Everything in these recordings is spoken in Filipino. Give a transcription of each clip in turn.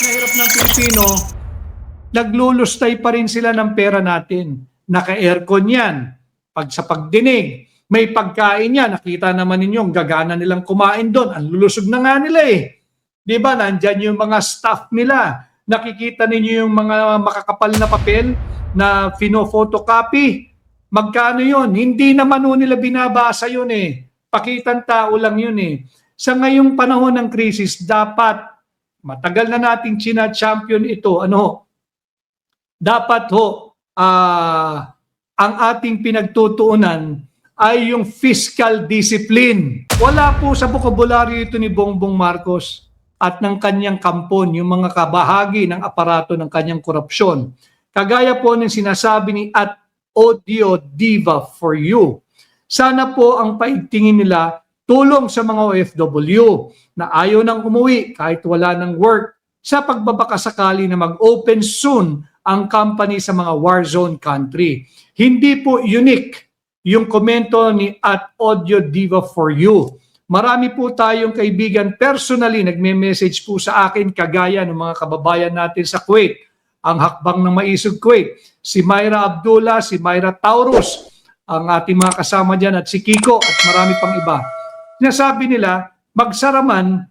Nahirap ng Pilipino, naglulustay pa rin sila ng pera natin. Naka-aircon yan. Pag sa pagdinig, may pagkain yan. Nakita naman ninyo, ang gagana nilang kumain doon. Ang lulusog na nga nila eh. Di ba? Nandyan yung mga staff nila. Nakikita ninyo yung mga makakapal na papel na photocopy. Magkano yun? Hindi naman nila binabasa yun eh. Pakitang tao lang yun eh. Sa ngayong panahon ng krisis, dapat matagal na nating champion ito. Dapat ang ating pinagtutuunan ay yung fiscal discipline. Wala po sa bokabularyo ito ni Bongbong Marcos at ng kanyang kampon, yung mga kabahagi ng aparato ng kanyang korupsyon. Kagaya po ng sinasabi ni @Audio Diva for You. Sana po ang paigtingin nila tulong sa mga OFW na ayaw nang umuwi kahit wala ng work sa pagbabakasakali na mag-open soon ang company sa mga war zone country. Hindi po unique yung komento ni @Audio Diva for You. Marami po tayong kaibigan personally nagme-message po sa akin kagaya ng mga kababayan natin sa Kuwait, ang Hakbang ng Maisog Kuwait, si Myra Abdullah, si Myra Taurus, ang ating mga kasama dyan at si Kiko at marami pang iba. Sinasabi nila, magsaraman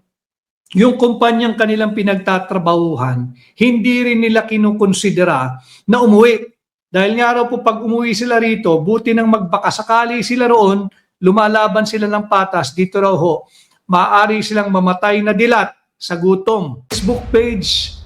yung kumpanyang kanilang pinagtatrabahuhan, hindi rin nila kinukonsidera na umuwi. Dahil nga raw po pag umuwi sila rito, buti nang magbakasakali sila roon, lumalaban sila ng patas, dito raw ho, maaari silang mamatay na dilat sa gutom. Facebook page,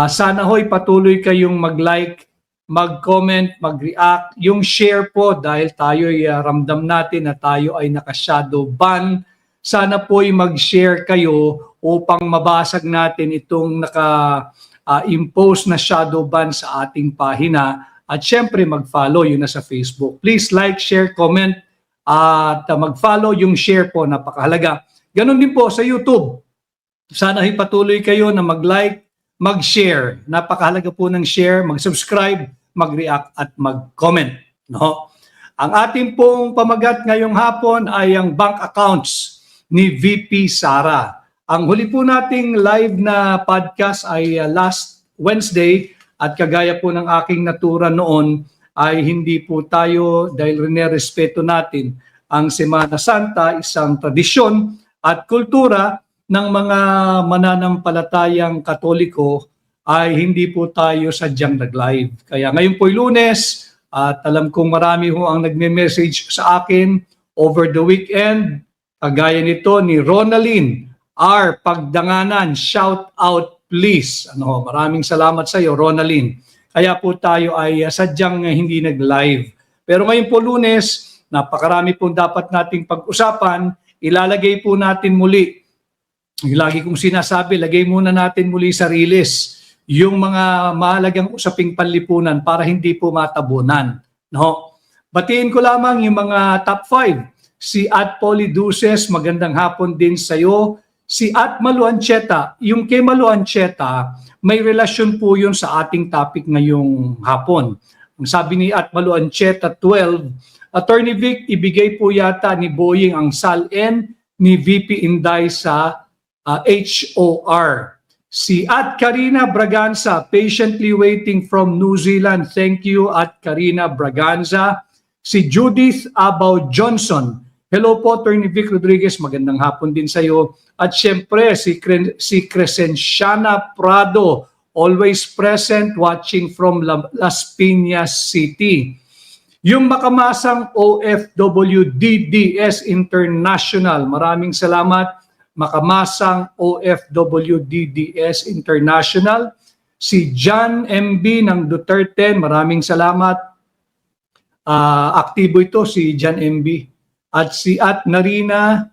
sana ho'y patuloy kayong mag-like, mag-comment, mag-react, yung share po dahil tayo'y ramdam natin na tayo ay naka-shadow ban. Sana po'y mag-share kayo upang mabasag natin itong naka-impose na shadow ban sa ating pahina at syempre mag-follow yun na sa Facebook. Please like, share, comment at mag-follow yung share po, napakahalaga. Ganon din po sa YouTube. Sana ay patuloy kayo na mag-like, mag-share. Napakahalaga po ng share, mag-subscribe, mag-react at mag-comment. No? Ang ating pong pamagat ngayong hapon ay ang bank accounts ni VP Sara. Ang huli po nating live na podcast ay last Wednesday at kagaya po ng aking natura noon ay hindi po tayo dahil respeto natin ang Semana Santa, isang tradisyon at kultura ng mga mananampalatayang Katoliko ay hindi po tayo sadyang nag-live. Kaya ngayon po'y Lunes at alam kong marami ho ang nagme-message sa akin over the weekend. Kagaya nito ni Ronalyn R. Pagdanganan, shout out please. Maraming salamat sa iyo Ronalyn. Kaya po tayo ay sadyang hindi nag-live. Pero ngayon po Lunes, napakarami po dapat nating pag-usapan. Ilalagay po natin muli. Lagi kong sinasabi, lagay muna natin muli sa release yung mga mahalagang usaping panlipunan para hindi po matabunan. No? Batiin ko lamang yung mga top 5. Si Polly Duces, magandang hapon din sa iyo. Si Malu Ancheta, yung kay Malu Ancheta, may relasyon po yun sa ating topic ngayong hapon. Ang sabi ni Malu Ancheta 12, Attorney Vic, ibigay po yata ni Boying ang SALN ni VP Inday sa HOR. Si Karina Braganza, patiently waiting from New Zealand. Thank you, Karina Braganza. Si Judith Abaw Johnson, hello po, Attorney Vic Rodriguez, magandang hapon din sa iyo. At syempre, si Crescenciana Prado, always present, watching from Las Piñas City. Yung makamasang OFW DDS International, maraming salamat. Makamasang OFW DDS International. Si John MB ng Duterte, maraming salamat. Aktibo ito si John MB. At si Narina-Niku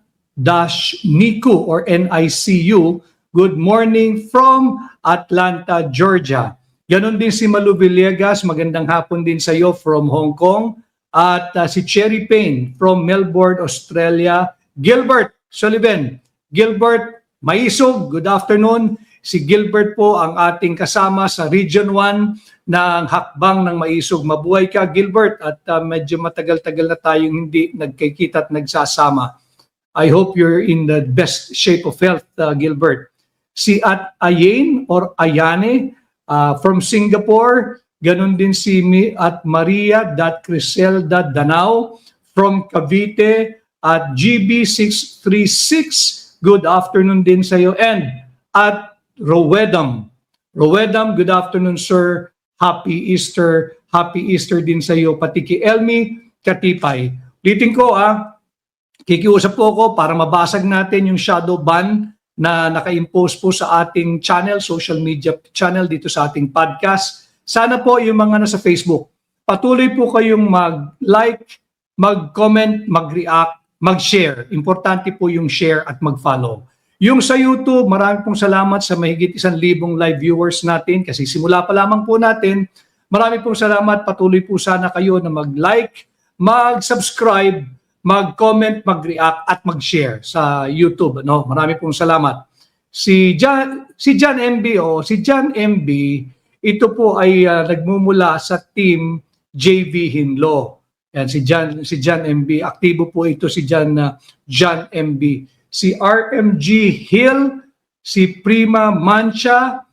or NICU, good morning from Atlanta, Georgia. Ganon din si Malu Villegas, magandang hapon din sa iyo from Hong Kong. At si Cherry Payne from Melbourne, Australia. Gilbert Sullivan, Gilbert Maisog, good afternoon. Si Gilbert po ang ating kasama sa Region 1 ng Hakbang ng Maisog. Mabuhay ka Gilbert at medyo matagal-tagal na tayong hindi nagkikita at nagsasama. I hope you're in the best shape of health, Gilbert. si Ayane or Ayane from Singapore. Ganon din si Maria.Crisel.Danao from Cavite at GB636. Good afternoon din sa iyo. And at Rowedam. Rowedam, good afternoon sir. Happy Easter. Happy Easter din sa iyo. Pati kay Elmi Katipay. Ulitin ko kikiusap po ako para mabasag natin yung shadow ban na naka-impose po sa ating channel, social media channel dito sa ating podcast. Sana po yung mga nasa Facebook, patuloy po kayong mag-like, mag-comment, mag-react, mag-share. Importante po yung share at mag-follow. Yung sa YouTube, maraming pong salamat sa mahigit 1,000 live viewers natin kasi simula pa lamang po natin. Maraming pong salamat. Patuloy po sana kayo na mag-like, mag-subscribe, mag-comment, mag-react at mag-share sa YouTube. Maraming pong salamat. Si John MB, ito po ay nagmumula sa team JV Hinlo. Yan, si John MB, aktibo po ito si John MB. Si RMG Hill, si Prima Mancha,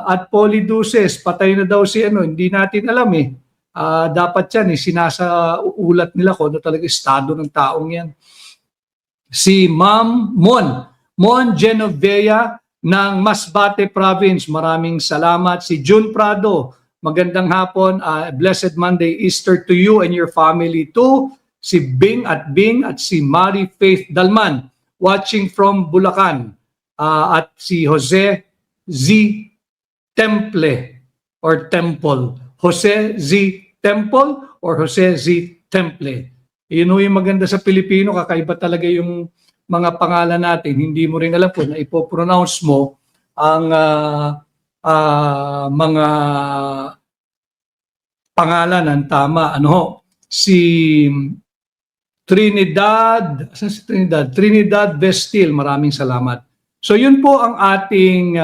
at Poliduces, patay na daw si hindi natin alam dapat yan sinasaulat nila kung ano talaga estado ng taong yan. Si Ma'am Mon Genovea ng Masbate Province, maraming salamat. Si June Prado, magandang hapon, blessed Monday Easter to you and your family too. Si Bing at si Mary Faith Dalman, watching from Bulacan, at si Jose Z Temple or Temple. Jose Z Temple or Jose Z Temple. Yun yung maganda sa Pilipino, kakaiba talaga yung mga pangalan natin. Hindi mo rin alam po na ipopronounce mo ang mga pangalan ng tama. Si Trinidad Vestil, maraming salamat. So yun po ang ating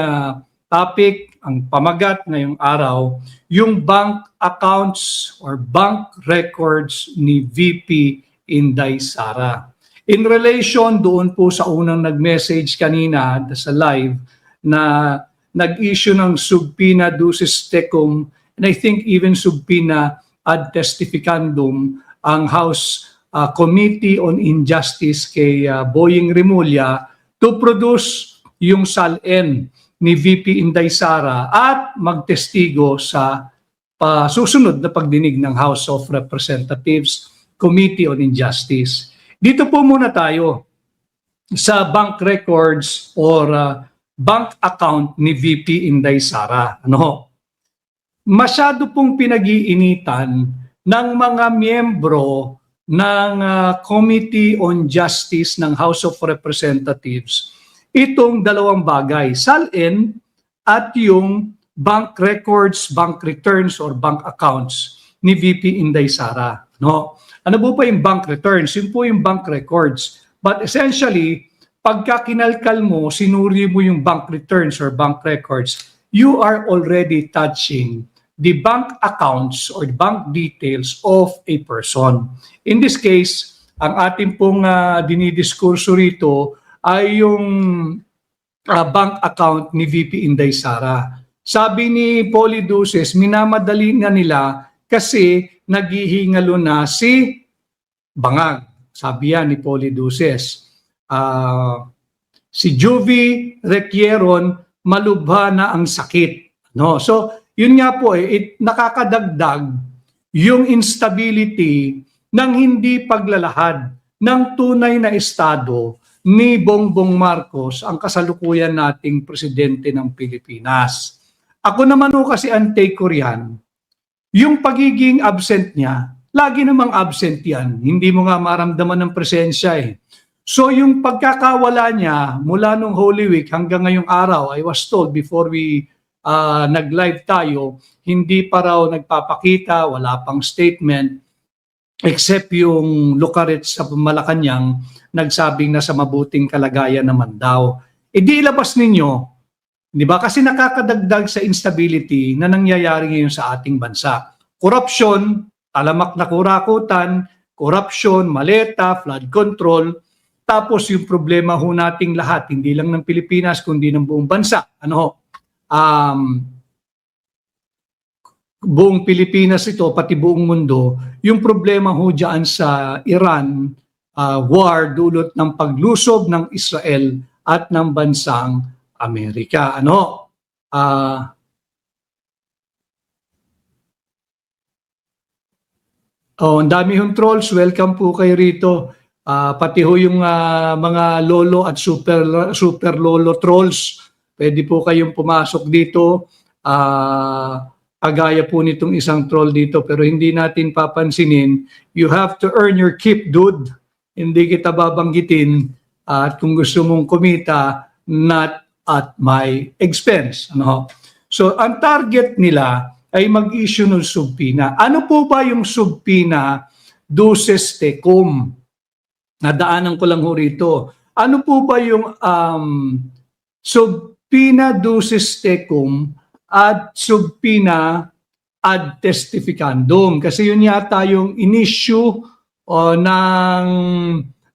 topic, ang pamagat ngayong araw, yung bank accounts or bank records ni VP Inday Sara. In relation doon po sa unang nag-message kanina sa live na nag-issue ng subpoena ducis tecum and I think even subpoena ad testificandum ang House Committee on Injustice kay Boying Remulla to produce yung SALN ni VP Inday Sara at magtestigo sa susunod na pagdinig ng House of Representatives Committee on Injustice. Dito po muna tayo sa bank records or bank account ni VP Inday Sara. Masyado pong pinag-iinitan ng mga miyembro ng Committee on Justice ng House of Representatives itong dalawang bagay, SALN at yung bank records, bank returns or bank accounts ni VP Inday Sara. Ano po yung bank returns? Yun po yung bank records. But essentially, pagka kinalkal mo, sinuri mo yung bank returns or bank records, you are already touching the bank accounts or bank details of a person. In this case, ang ating pong dinidiskurso rito ay yung bank account ni VP Inday Sara. Sabi ni Poliduces, minamadali na nila kasi naghihingalo na si Bangag. Sabi yan ni Poliduces. Si Juvie Requieron, malubha na ang sakit. So, yun nga po nakakadagdag yung instability ng hindi paglalahad ng tunay na estado ni Bongbong Marcos, ang kasalukuyan nating presidente ng Pilipinas. Ako naman kasi ang take ko riyan, yung pagiging absent niya, lagi namang absent yan. Hindi mo nga maramdaman ng presensya So yung pagkakawala niya mula nung Holy Week hanggang ngayong araw, I was told before we nag-live tayo, hindi pa raw nagpapakita, wala pang statement, except yung Lucaret sa Malacanang, nagsabing nasa mabuting kalagayan naman daw. Di ilabas ninyo, di ba? Kasi nakakadagdag sa instability na nangyayari ngayon sa ating bansa. Corruption, talamak na kurakutan, corruption, maleta, flood control, Tapos yung problema ho nating lahat, hindi lang ng Pilipinas, kundi ng buong bansa. Ano ho? Buong Pilipinas ito, pati buong mundo, yung problema ho dyan sa Iran, war dulot ng paglusob ng Israel at ng bansang Amerika. Ano? Ang dami hong trolls. Welcome po kayo rito. Pati ho yung mga lolo at super lolo trolls. Pwede po kayong pumasok dito. Kagaya po nitong isang troll dito, pero hindi natin papansinin. You have to earn your keep, dude. Hindi kita babanggitin. At kung gusto mong kumita, not at my expense. Ano? So, ang target nila ay mag-issue ng subpoena. Ano po ba yung subpoena duces tecum? Nadaanan ko lang ho rito. Ano po ba yung subpoena duces tecum at subpoena ad testificandum? Kasi yun yata yung in-issue ng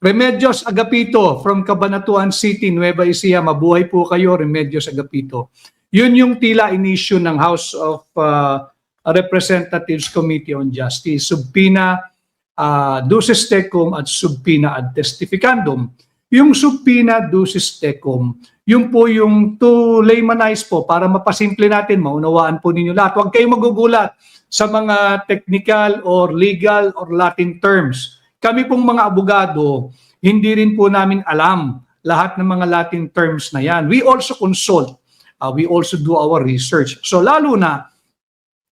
Remedios Agapito from Cabanatuan City, Nueva Ecija. Mabuhay po kayo, Remedios Agapito. Yun yung tila in-issue ng House of Representatives Committee on Justice. Subpoena duces tecum at subpoena ad testificandum. Yung subpoena duces tecum, yun po yung to laymanize po para mapasimple natin, maunawaan po ninyo lahat. Huwag kayong magugulat sa mga technical or legal or Latin terms. Kami pong mga abogado, hindi rin po namin alam lahat ng mga Latin terms na yan. We also consult. We also do our research. So lalo na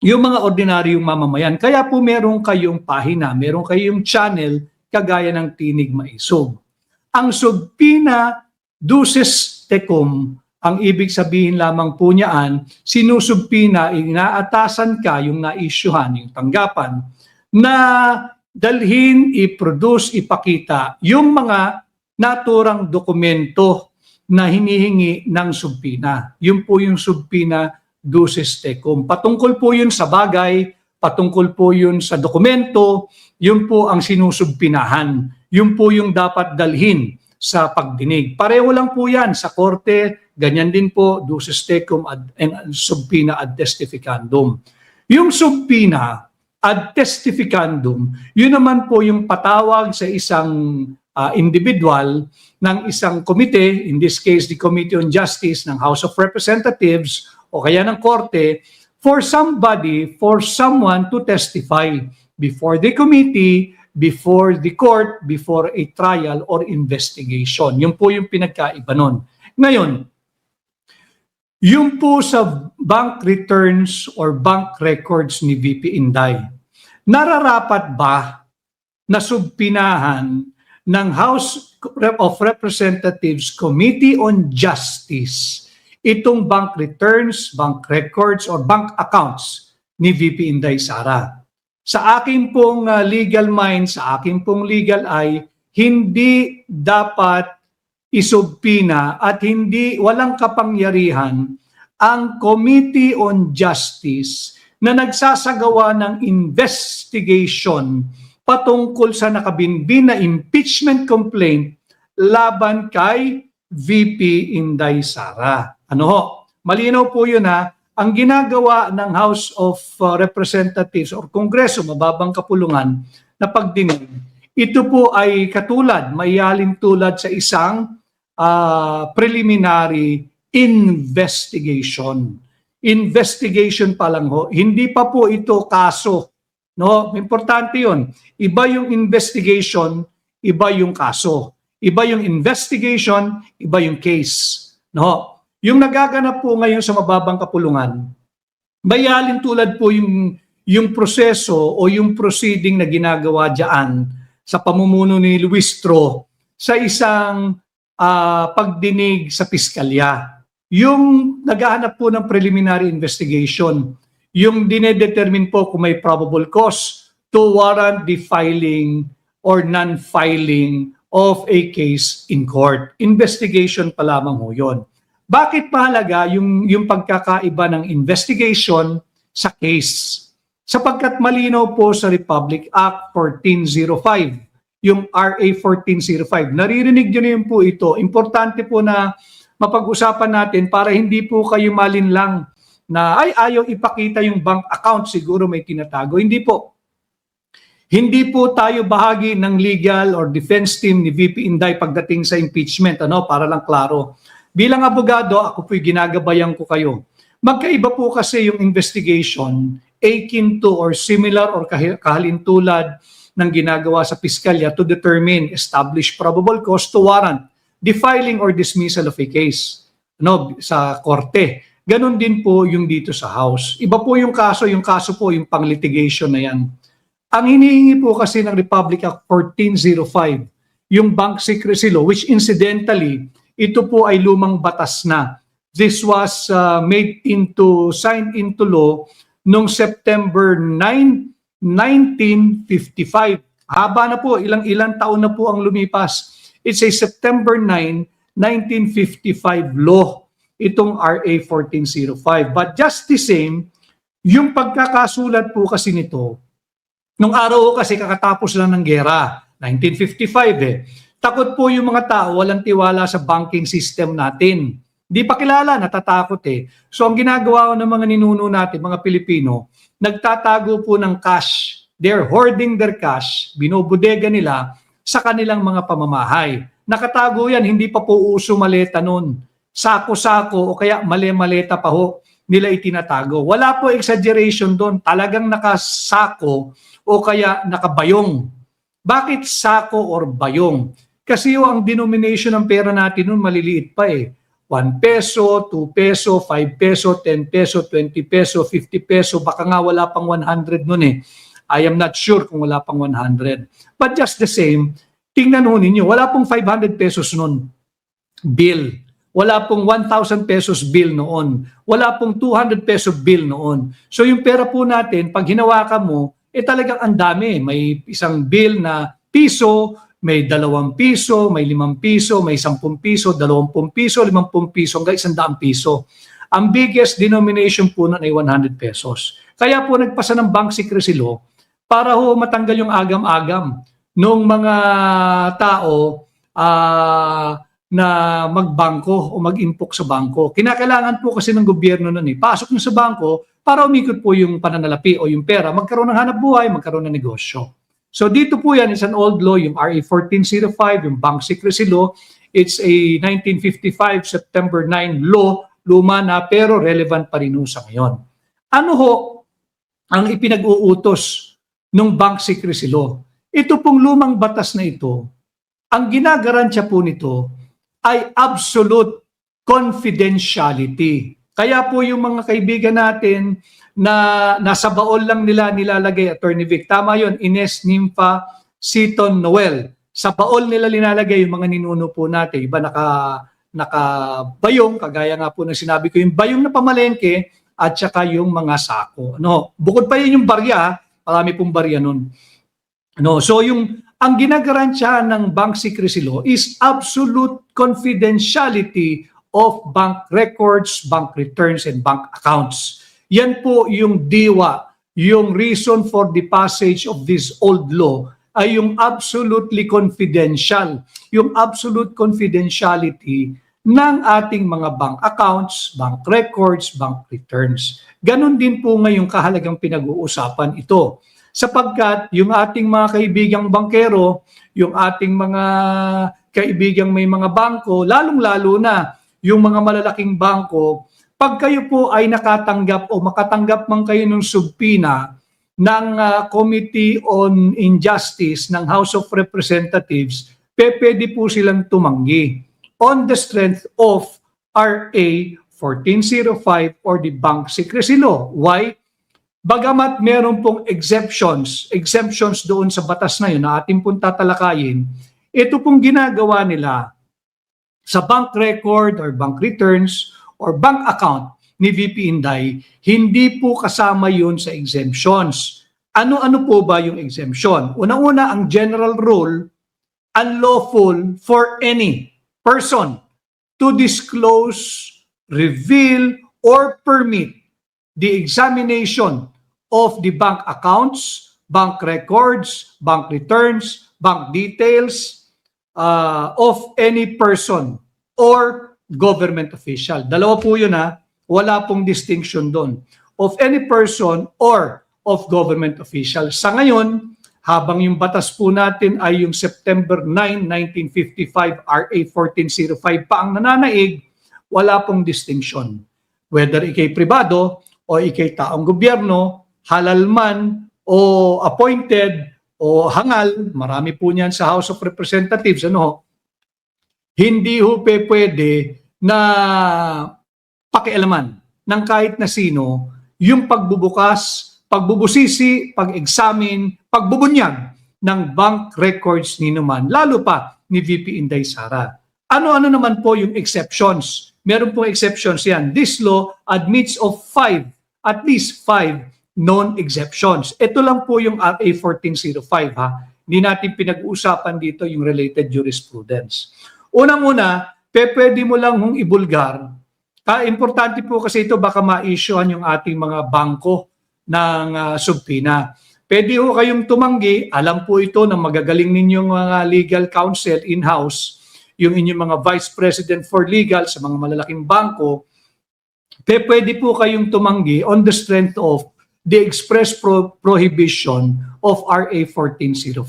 yung mga ordinaryong mamamayan. Kaya po meron kayong pahina, meron kayong channel kagaya ng Tinig Maisog. Ang subpoena duces tecum, ang ibig sabihin lamang po niyaan, sinusubpoena, inaatasan ka yung na-issuehan, yung tanggapan, na dalhin, i-produce, ipakita yung mga naturang dokumento na hinihingi ng subpoena. Yun po yung subpoena duces tecum. Patungkol po yun sa bagay, patungkol po yun sa dokumento, yun po ang sinusubpinahan. Yun po yung dapat dalhin sa pagdinig. Pareho lang po yan sa korte, ganyan din po duces tecum and subpoena ad testificandum. Yung subpoena ad testificandum, yun naman po yung patawag sa isang individual ng isang komite, in this case the Committee on Justice ng House of Representatives o kaya ng korte, for someone to testify before the committee, before the court, before a trial or investigation. Yun po yung pinagkaiba nun. Ngayon, yung po sa bank returns or bank records ni VP Inday, nararapat ba na subpinahan ng House of Representatives Committee on Justice itong bank returns, bank records, or bank accounts ni VP Inday Sara? Sa aking pong legal mind, sa aking pong legal eye, hindi dapat isubpina at walang kapangyarihan ang Committee on Justice na nagsasagawa ng investigation patungkol sa nakabinbin na impeachment complaint laban kay VP Inday Sara. Ano ho? Malinaw po yun ha. Ang ginagawa ng House of Representatives or Kongreso, mababang kapulungan, na pagdinig, ito po ay katulad, maihalin tulad sa isang preliminary investigation. Investigation pa lang ho. Hindi pa po ito kaso. No? Importante yun. Iba yung investigation, iba yung kaso. Iba yung investigation, iba yung case. No? Yung nagaganap po ngayon sa mababang kapulungan, bayalin tulad po yung proseso o yung proceeding na ginagawa diyan sa pamumuno ni Luis Tro sa isang pagdinig sa piskalya. Yung naghahanap po ng preliminary investigation, yung dinedetermine po kung may probable cause to warrant the filing or non-filing of a case in court. Investigation pa lamang ho yun. Bakit mahalaga yung pagkakaiba ng investigation sa case? Sapagkat malinaw po sa Republic Act 1405, yung RA 1405. Naririnig nyo na yun po ito. Importante po na mapag-usapan natin para hindi po kayo malinlang na ay ayaw ipakita yung bank account, siguro may tinatago. Hindi po. Hindi po tayo bahagi ng legal or defense team ni VP Inday pagdating sa impeachment, para lang klaro. Bilang abogado, ako po'y ginagabayan ko kayo. Magkaiba po kasi yung investigation akin to or similar or kahalintulad ng ginagawa sa piskalya to determine establish probable cause to warrant the filing or dismissal of a case sa korte. Ganon din po yung dito sa House. Iba po yung kaso po yung pang-litigation na yan. Ang hinihingi po kasi ng Republic Act 1405, yung Bank Secrecy Law, which incidentally, ito po ay lumang batas na. This was signed into law noong September 9, 1955. Haba na po, ilang taon na po ang lumipas. It's a September 9, 1955 law, itong RA 1405. But just the same, yung pagkakasulat po kasi nito, nung araw kasi kakatapos lang ng gera, 1955 Takot po yung mga tao, walang tiwala sa banking system natin. Di pa kilala, natatakot So ang ginagawa ng mga ninuno natin, mga Pilipino, nagtatago po ng cash. They're hoarding their cash, binobodega nila sa kanilang mga pamamahay. Nakatago yan, hindi pa po uso maleta nun. Sako-sako o kaya male-maleta pa ho nila itinatago. Wala po exaggeration doon, talagang nakasako o kaya nakabayong. Bakit sako or bayong? Kasi ang denomination ng pera natin noon maliliit pa 1 peso, 2 peso, 5 peso, 10 peso, 20 peso, 50 peso, baka nga wala pang 100 noon I am not sure kung wala pang 100. But just the same, tingnan ho ninyo, wala pong 500 pesos noon bill. Wala pong 1,000 pesos bill noon. Wala pong 200 peso bill noon. So yung pera po natin, pag hinawakan mo, talagang ang dami. May isang bill na piso, may 2 piso, may 5 piso, may 10 piso, 20 piso, 50 piso, hanggang 100 piso. Ang biggest denomination po nun ay 100 pesos. Kaya po nagpasa ng Bank Secrecy Law para ho matanggal yung agam-agam ng mga tao na magbangko o mag-impok sa bangko. Kinakailangan po kasi ng gobyerno nun pasok nyo sa bangko para umikot po yung pananalapi o yung pera, magkaroon ng hanap buhay, magkaroon ng negosyo. So dito po yan, it's an old law, yung RA 1405, yung Bank Secrecy Law. It's a 1955 September 9 law, luma na pero relevant pa rin sa ngayon. Ano ho ang ipinag-uutos ng Bank Secrecy Law? Ito pong lumang batas na ito, ang ginagarantiya po nito ay absolute confidentiality. Kaya po yung mga kaibigan natin na nasa baol lang nila nilalagay, Attorney Vic, tama yun, Ines, Nympha, Seaton, Noel. Sa baol nila nilalagay yung mga ninuno po natin. Iba nakabayong, kagaya nga po ng sinabi ko, yung bayong na pamalengke at saka yung mga sako. Bukod pa yun yung barya, marami pong barya nun. So ang ginagarantiya ng Bank Secrecy Law is absolute confidentiality of bank records, bank returns, and bank accounts. Yan po yung diwa, yung reason for the passage of this old law ay yung absolutely confidential, yung absolute confidentiality ng ating mga bank accounts, bank records, bank returns. Ganon din po ngayong kahalagang pinag-uusapan ito. Sapagkat yung ating mga kaibigang bankero, yung ating mga kaibigang may mga bangko, lalong-lalo na yung mga malalaking bangko, pag kayo po ay nakatanggap o makatanggap man kayo ng subpina ng Committee on Injustice ng House of Representatives, pwede po silang tumanggi on the strength of RA 1405 or the Bank Secrecy Law. Why? Bagamat meron pong exemptions doon sa batas na yun na ating pong tatalakayin, ito pong ginagawa nila sa bank record or bank returns or bank account ni VP Inday, hindi po kasama yun sa exemptions. Ano-ano po ba yung exemption? Una-una, ang general rule, unlawful for any person to disclose, reveal, or permit the examination of the bank accounts, bank records, bank returns, bank details of any person or government official. Dalawa po yun ha. Wala pong distinction doon. Of any person or of government official. Sa ngayon, habang yung batas po natin ay yung September 9, 1955, RA 1405 pa ang nananaig, wala pong distinction. Whether ikay pribado o ikay taong gobyerno, halal man o appointed o hangal, marami po niyan sa House of Representatives, hindi ho pwede na pakialaman ng kahit na sino yung pagbubukas, pagbubusisi, pag-examine, pagbubunyag ng bank records ni naman, lalo pa ni VP Inday Sara. Ano-ano naman po yung exceptions? Meron pong exceptions yan. This law admits of at least five known exceptions. Ito lang po yung RA 1405 ha. Hindi natin pinag-uusapan dito yung related jurisprudence. Unang-una, pwede mo lang hong ibulgar. Importante po kasi ito baka ma-issuean yung ating mga bangko ng subpina. Pwede ho kayong tumanggi, alam po ito ng magagaling ninyong mga legal counsel in-house, yung inyong mga vice president for legal sa mga malalaking bangko, pwede po kayong tumanggi on the strength of the express prohibition of RA 1405,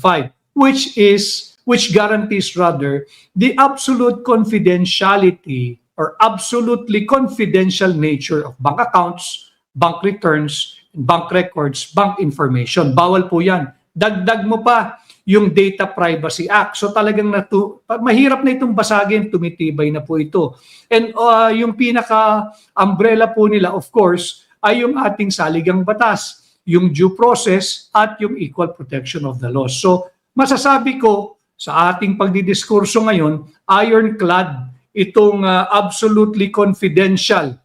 which guarantees rather the absolute confidentiality or absolutely confidential nature of bank accounts, bank returns, bank records, bank information. Bawal po yan. Dagdag mo pa yung Data Privacy Act. So talagang mahirap na itong basagin, tumitibay na po ito. And yung pinaka-umbrella po nila, of course, ay yung ating saligang batas, yung due process at yung equal protection of the law. So masasabi ko sa ating pagdidiskurso ngayon, ironclad itong absolutely confidential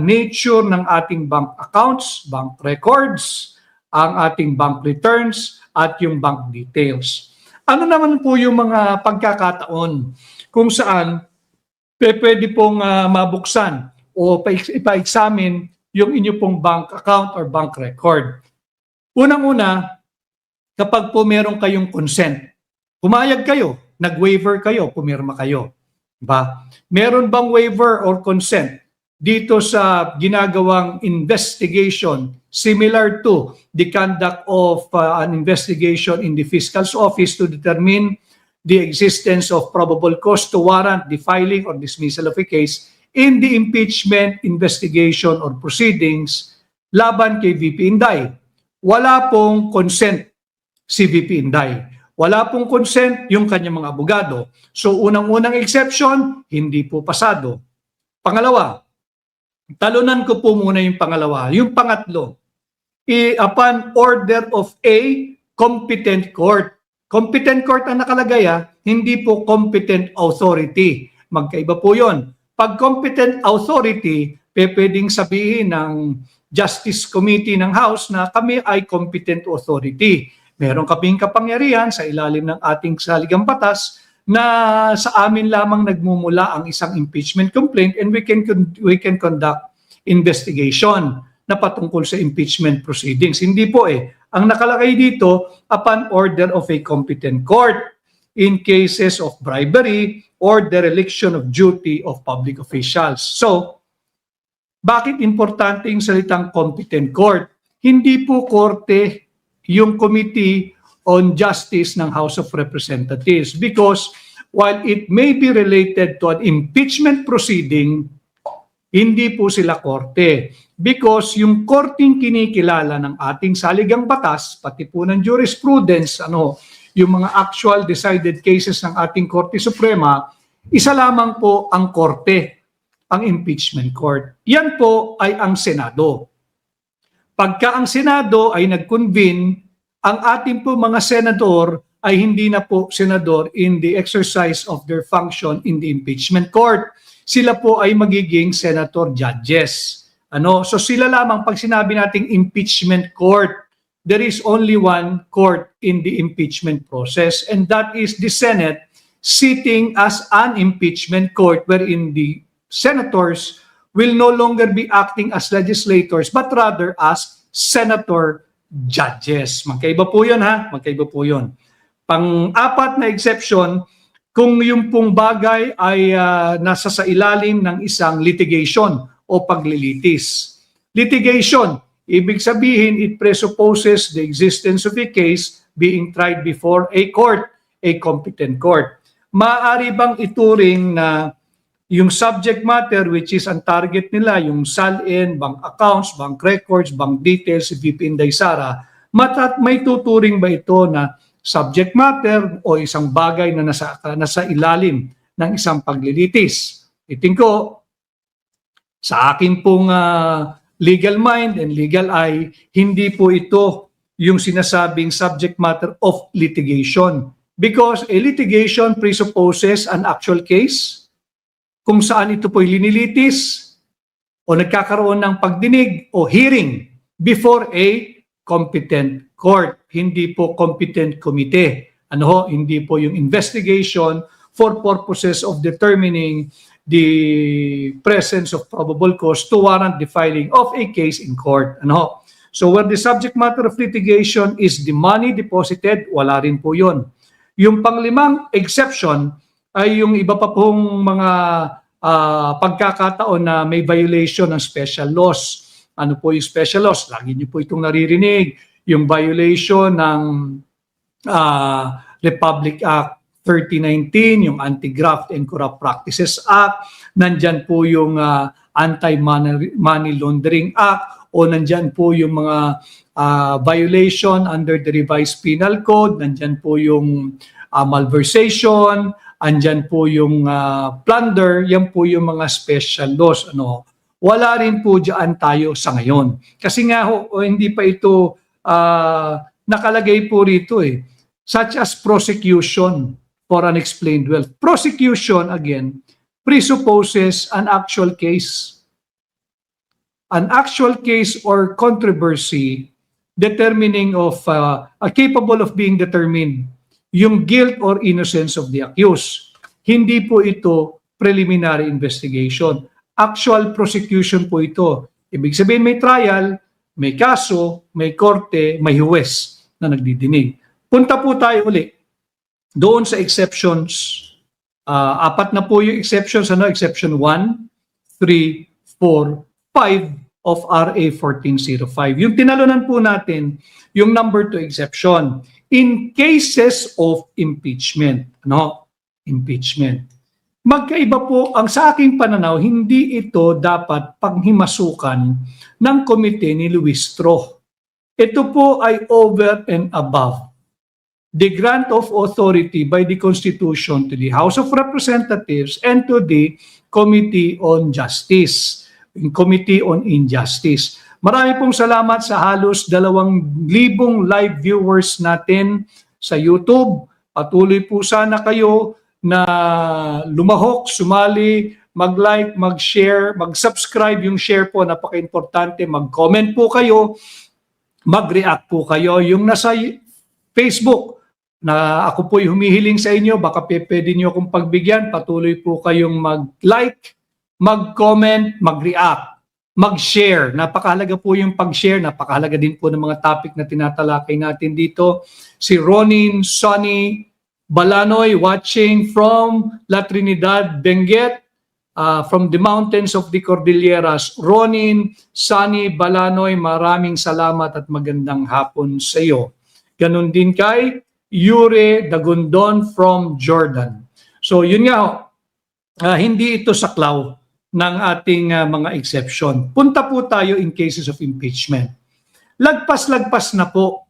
nature ng ating bank accounts, bank records, ang ating bank returns, at yung bank details. Ano naman po yung mga pagkakataon kung saan pwede pong mabuksan o ipa-examine yung inyo pong bank account or bank record? Unang-una, kapag po meron kayong consent, pumayag kayo, nag-waiver kayo, pumirma kayo. Ba? Meron bang waiver or consent dito sa ginagawang investigation similar to the conduct of an investigation in the fiscal's office to determine the existence of probable cause to warrant the filing or dismissal of a case in the impeachment investigation or proceedings laban kay VP Inday? Wala pong consent si VP Inday. Wala pong consent yung kanyang mga abogado. So unang-unang exception, hindi po pasado. Pangalawa, talunan ko po muna yung pangalawa. Yung pangatlo, upon order of a competent court. Competent court ang nakalagay hindi po competent authority. Magkaiba po yon. Pag competent authority, pwedeng sabihin ng Justice Committee ng House na kami ay competent authority. Meron kaming kapangyarihan sa ilalim ng ating saligang batas na sa amin lamang nagmumula ang isang impeachment complaint and we can conduct investigation na patungkol sa impeachment proceedings. Hindi po Ang nakalagay dito, upon order of a competent court in cases of bribery or dereliction of duty of public officials. So, bakit importante yung salitang competent court? Hindi po korte yung Committee on Justice ng House of Representatives because while it may be related to an impeachment proceeding, hindi po sila korte. Because yung korting kinikilala ng ating saligang batas, pati po ng jurisprudence, yung mga actual decided cases ng ating Korte Suprema, isa lamang po ang korte, ang impeachment court. Yan po ay ang Senado. Pagka ang Senado ay nag-convene, ang ating po mga senador ay hindi na po senador in the exercise of their function in the impeachment court. Sila po ay magiging senator judges. So sila lamang pag sinabi nating impeachment court, there is only one court in the impeachment process and that is the Senate sitting as an impeachment court wherein the senators will no longer be acting as legislators but rather as senator judges. Magkaiba po yun Magkaiba po yun. Pang-apat na exception, kung yung pong bagay ay nasa sa ilalim ng isang litigation o paglilitis. Litigation, ibig sabihin it presupposes the existence of a case being tried before a court, a competent court. Maaari bang ituring na yung subject matter which is ang target nila, yung SALN, bank accounts, bank records, bank details, si VP Inday Sara, may tuturing ba ito na subject matter o isang bagay na nasa ilalim ng isang paglilitis? Iting ko, sa akin pong legal mind and legal eye, hindi po ito yung sinasabing subject matter of litigation. Because a litigation presupposes an actual case, kung saan ito po'y linilitis o nagkakaroon ng pagdinig o hearing before a competent court, hindi po competent committee. Hindi po yung investigation for purposes of determining the presence of probable cause to warrant the filing of a case in court. So where the subject matter of litigation is the money deposited, wala rin po yun. Yung panglimang exception ay yung iba pa pong mga pagkakataon na may violation ng special laws. Ano po yung special laws? Lagi niyo po itong naririnig. Yung violation ng Republic Act 3019, yung Anti-Graft and Corrupt Practices Act, nandyan po yung Anti-Money Laundering Act, o nandyan po yung mga violation under the Revised Penal Code, nandyan po yung malversation, andyan po yung plunder, yan po yung mga special laws. Wala rin po dyan tayo sa ngayon. Kasi nga hindi pa ito nakalagay po rito such as prosecution for unexplained wealth. Prosecution, again, presupposes an actual case. An actual case or controversy determining of, capable of being determined yung guilt or innocence of the accused. Hindi po ito preliminary investigation. Actual prosecution po ito. Ibig sabihin may trial, may kaso, may korte, may huwes na nagdidinig. Punta po tayo uli doon sa exceptions. Apat na po yung exceptions. Exception 1, 3, 4, 5 of RA 1405. Yung tinalunan po natin, yung number 2 exception. In cases of impeachment. Impeachment. Magkaiba po, ang sa aking pananaw, hindi ito dapat panghimasukan ng komite ni Luis Tro. Ito po ay over and above the grant of authority by the Constitution to the House of Representatives and to the Committee on Justice, Committee on Injustice. Marami pong salamat sa halos 2,000 live viewers natin sa YouTube. Patuloy po sana kayo na lumahok, sumali, mag-like, mag-share, mag-subscribe. Yung share po, napaka-importante. Mag-comment po kayo, mag-react po kayo. Yung nasa Facebook, na ako po'y humihiling sa inyo, baka pwede nyo akong pagbigyan, patuloy po kayong mag-like, mag-comment, mag-react, mag-share. Napakahalaga po yung pag-share, napakahalaga din po ng mga topic na tinatalakay natin dito. Si Ronin Sonny Balanoy watching from La Trinidad, Benguet, from the mountains of the Cordilleras. Ronin Sonny Balanoy, maraming salamat at magandang hapon sa iyo. Ganon din kay Yure Dagundon from Jordan. So yun nga, hindi ito saklaw ng ating mga exception. Punta po tayo in cases of impeachment. Lagpas-lagpas na po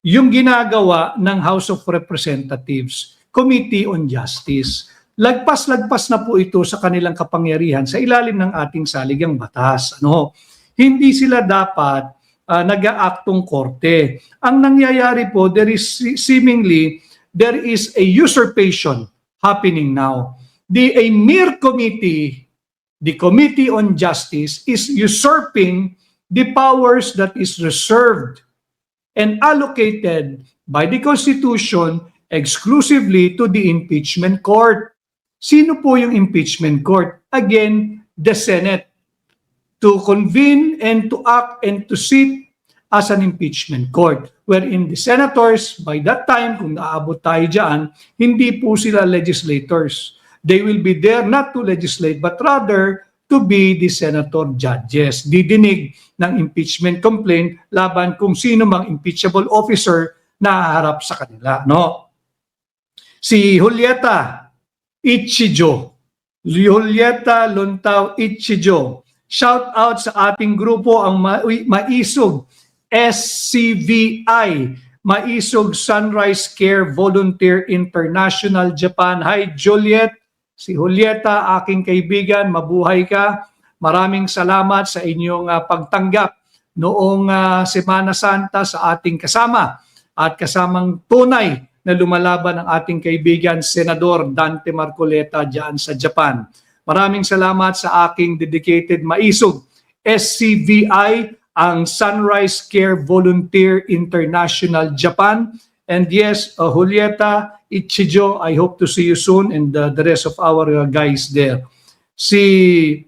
yung ginagawa ng House of Representatives, Committee on Justice. Lagpas-lagpas na po ito sa kanilang kapangyarihan sa ilalim ng ating saligang batas. Hindi sila dapat nag-aaktong korte. Ang nangyayari po, there is a usurpation happening now. A mere committee, the Committee on Justice, is usurping the powers that is reserved and allocated by the Constitution exclusively to the impeachment court. Sino po yung impeachment court? Again, the Senate. To convene and to act and to sit as an impeachment court. wherein the senators, by that time, kung naabot tayo dyan, hindi po sila legislators. They will be there not to legislate, but rather to be the senator judges. Didinig ng impeachment complaint laban kung sino mang impeachable officer na harap sa kanila. No? Si Julieta Ichijo, Julieta Lontao Ichijo, shout out sa ating grupo ang Maisog SCVI, Maisog Sunrise Care Volunteer International Japan. Hi Juliet, si Julieta, aking kaibigan, mabuhay ka. Maraming salamat sa inyong pagtanggap noong Semana Santa sa ating kasama at kasamang tunay na lumalaban ang ating kaibigan Senador Dante Marcoleta diyan sa Japan. Maraming salamat sa aking dedicated Maisog SCVI, ang Sunrise Care Volunteer International Japan. And yes, Julieta Ichijo, I hope to see you soon, and the rest of our guys there. Si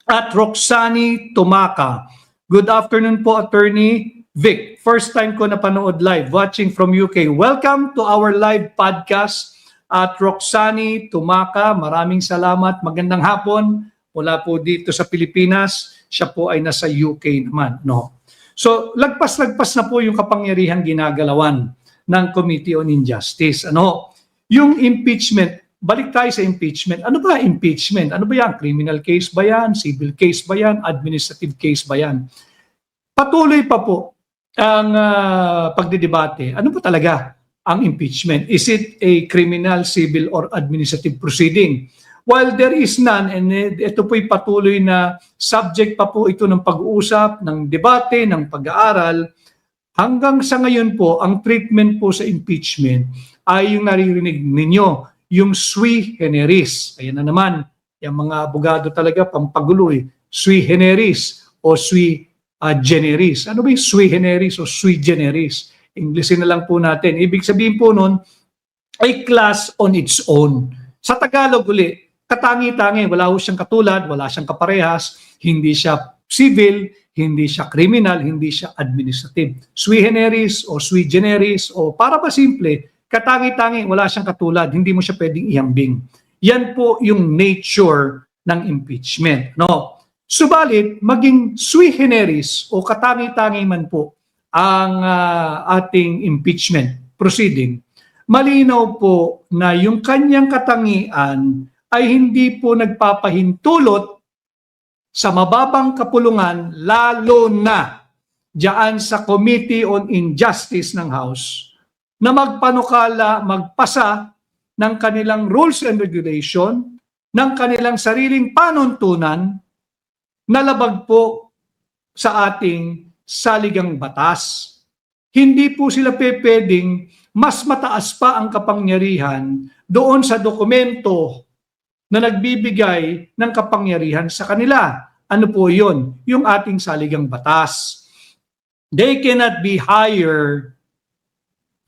at Roxani Tumaka. Good afternoon po, Attorney Vic. First time ko napanood live, watching from UK. Welcome to our live podcast. At Roxani Tumaka, maraming salamat. Magandang hapon mula po dito sa Pilipinas. Siya po ay nasa UK naman. No? So, lagpas-lagpas na po yung kapangyarihang ginagalawan ng Committee on Injustice. Ano? Yung impeachment, balik tayo sa impeachment. Ano ba impeachment? Ano ba yan? Criminal case ba yan? Civil case ba yan? Administrative case ba yan? Patuloy pa po ang pagdidebate. Ano ba talaga ang impeachment? Is it a criminal, civil, or administrative proceeding? While there is none, and ito po'y patuloy na subject pa po ito ng pag-uusap, ng debate, ng pag-aaral, hanggang sa ngayon po, ang treatment po sa impeachment ay yung naririnig ninyo, yung sui generis. Ayan na naman, yung mga abogado talaga, pampagulo sui generis o sui generis. Ano ba yung sui generis o sui generis? Englishin na lang po natin. Ibig sabihin po nun, ay class on its own. Sa Tagalog uli, katangi-tangi, wala ho siyang katulad, wala siyang kaparehas, hindi siya civil, hindi siya criminal, hindi siya administrative. Sui generis o sui generis o para ba simple, katangi-tangi, wala siyang katulad, hindi mo siya pwedeng ihambing. Yan po yung nature ng impeachment. No? Subalit, maging sui generis o katangi-tangi man po ang ating impeachment proceeding, malinaw po na yung kanyang katangian ay hindi po nagpapahintulot sa mababang kapulungan, lalo na diyan sa Committee on Injustice ng House, na magpanukala, magpasa ng kanilang rules and regulation, ng kanilang sariling panuntunan, na labag po sa ating saligang batas. Hindi po sila pwedeng mas mataas pa ang kapangyarihan doon sa dokumento na nagbibigay ng kapangyarihan sa kanila. Ano po yun? Yung ating saligang batas. They cannot be higher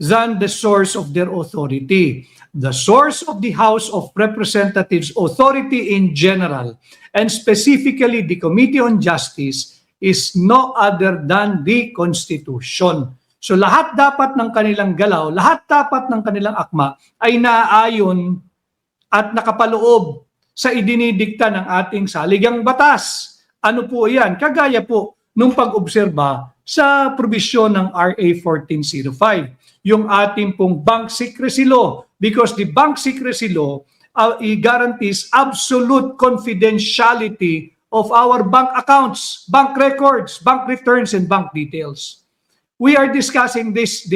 than the source of their authority. The source of the House of Representatives authority in general, and specifically the Committee on Justice, is no other than the Constitution. So lahat dapat ng kanilang galaw, lahat dapat ng kanilang akma ay naaayon at nakapaloob sa idinidikta ng ating saligang batas. Ano po yan? Kagaya po nung pag-obserba sa probisyon ng RA 1405, yung ating pong Bank Secrecy Law, because the Bank Secrecy Law guarantees absolute confidentiality of our bank accounts, bank records, bank returns, and bank details. We are discussing this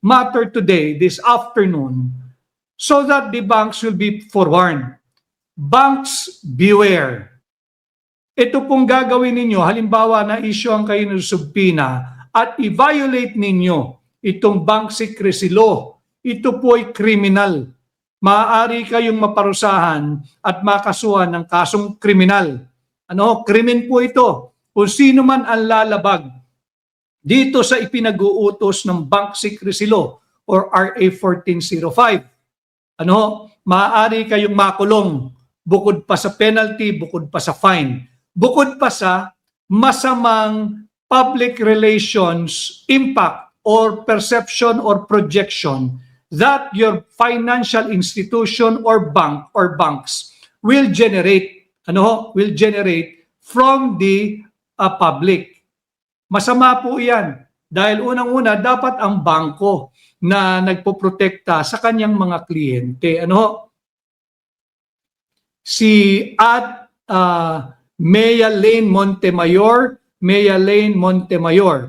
matter today, this afternoon, so that the banks will be forewarned. Banks, beware. Ito pong gagawin ninyo, halimbawa na issue ang kayo ng subpoena at i-violate ninyo itong Bank Secrecy Law, ito po ay criminal. Maaari kayong maparusahan at makasuhan ng kasong kriminal. Ano? Krimen po ito. Kung sino man ang lalabag dito sa ipinag-uutos ng Bank Secrecy Law or RA 1405, ano? Maaari kayong makulong bukod pa sa penalty, bukod pa sa fine, bukod pa sa masamang public relations impact or perception or projection that your financial institution or bank or banks will generate from the public. Masama po 'yan dahil unang-una dapat ang bangko na nagpoprotekta sa kanyang mga kliyente. Si Mea Lane Montemayor,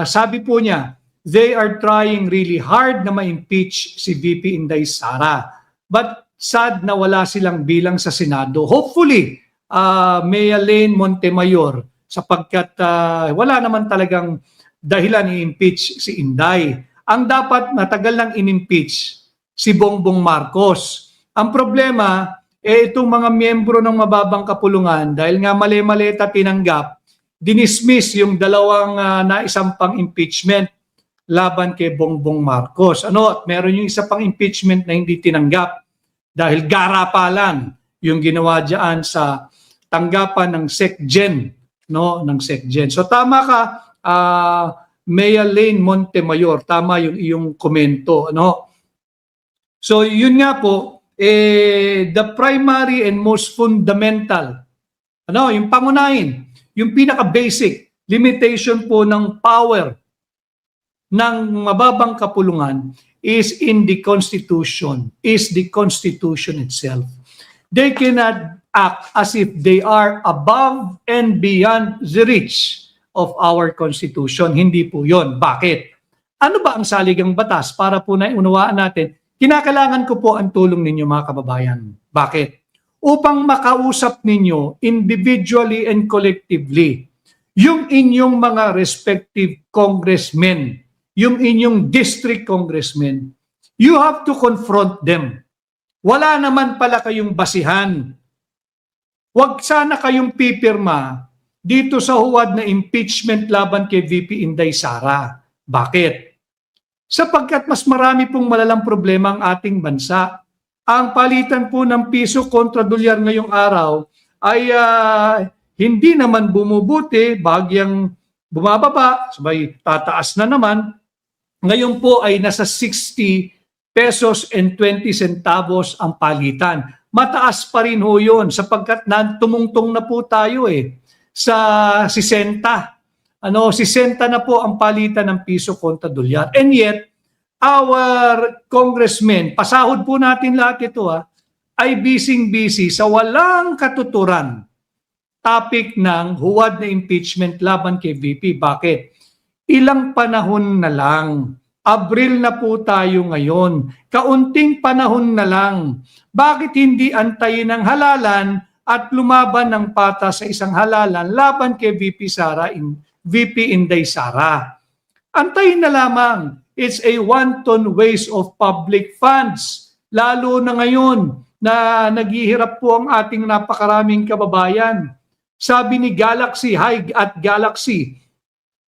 sabi po niya, they are trying really hard na ma-impeach si VP Inday Sara. But sad na wala silang bilang sa Senado. Hopefully, Mea Lane Montemayor, sapagkat wala naman talagang dahilan i-impeach si Inday. Ang dapat matagal nang in-impeach si Bongbong Marcos. Ang problema, itong mga miyembro ng mababang kapulungan, dahil nga mali-maleta tinanggap, dinismiss yung dalawang naisampang impeachment laban kay Bongbong Marcos. At meron yung isa pang impeachment na hindi tinanggap dahil garapalan yung ginawa diyan sa tanggapan ng SecGen, ng SecGen. So tama ka, Mea Lane Montemayor, tama yung iyong komento, So yun nga po, the primary and most fundamental, yung pangunahin, yung pinaka-basic limitation po ng power ng mababang kapulungan is in the Constitution, itself. They cannot act as if they are above and beyond the reach of our Constitution. Hindi po yon. Bakit? Ano ba ang saligang batas? Para po na unawaan natin, kinakailangan ko po ang tulong ninyo mga kababayan. Bakit? Upang makausap ninyo individually and collectively yung inyong mga respective congressmen, yung inyong district congressmen, you have to confront them. Wala naman pala kayong basihan. Huwag sana kayong pipirma dito sa huwad na impeachment laban kay VP Inday Sara. Bakit? Sapagkat mas marami pong malalang problema ang ating bansa. Ang palitan po ng piso kontra dolyar ngayong araw ay hindi naman bumubuti, bagyang bumababa, sabay tataas na naman. Ngayon po ay nasa 60 pesos and 20 centavos ang palitan. Mataas pa rin ho yun sapagkat tumungtong na po tayo sa 60. 60 na po ang palitan ng piso kontra dolyar. And yet, our congressmen, pasahod po natin lahat ito ay busy sa walang katuturan topic ng huwad na impeachment laban kay VP. Bakit? Ilang panahon na lang. Abril na po tayo ngayon. Kaunting panahon na lang. Bakit hindi antayin ang halalan at lumaban ng pata sa isang halalan laban kay VP Inday Sara? Antayin na lamang. It's a wanton waste of public funds. Lalo na ngayon na naghihirap po ang ating napakaraming kababayan. Sabi ni Galaxy,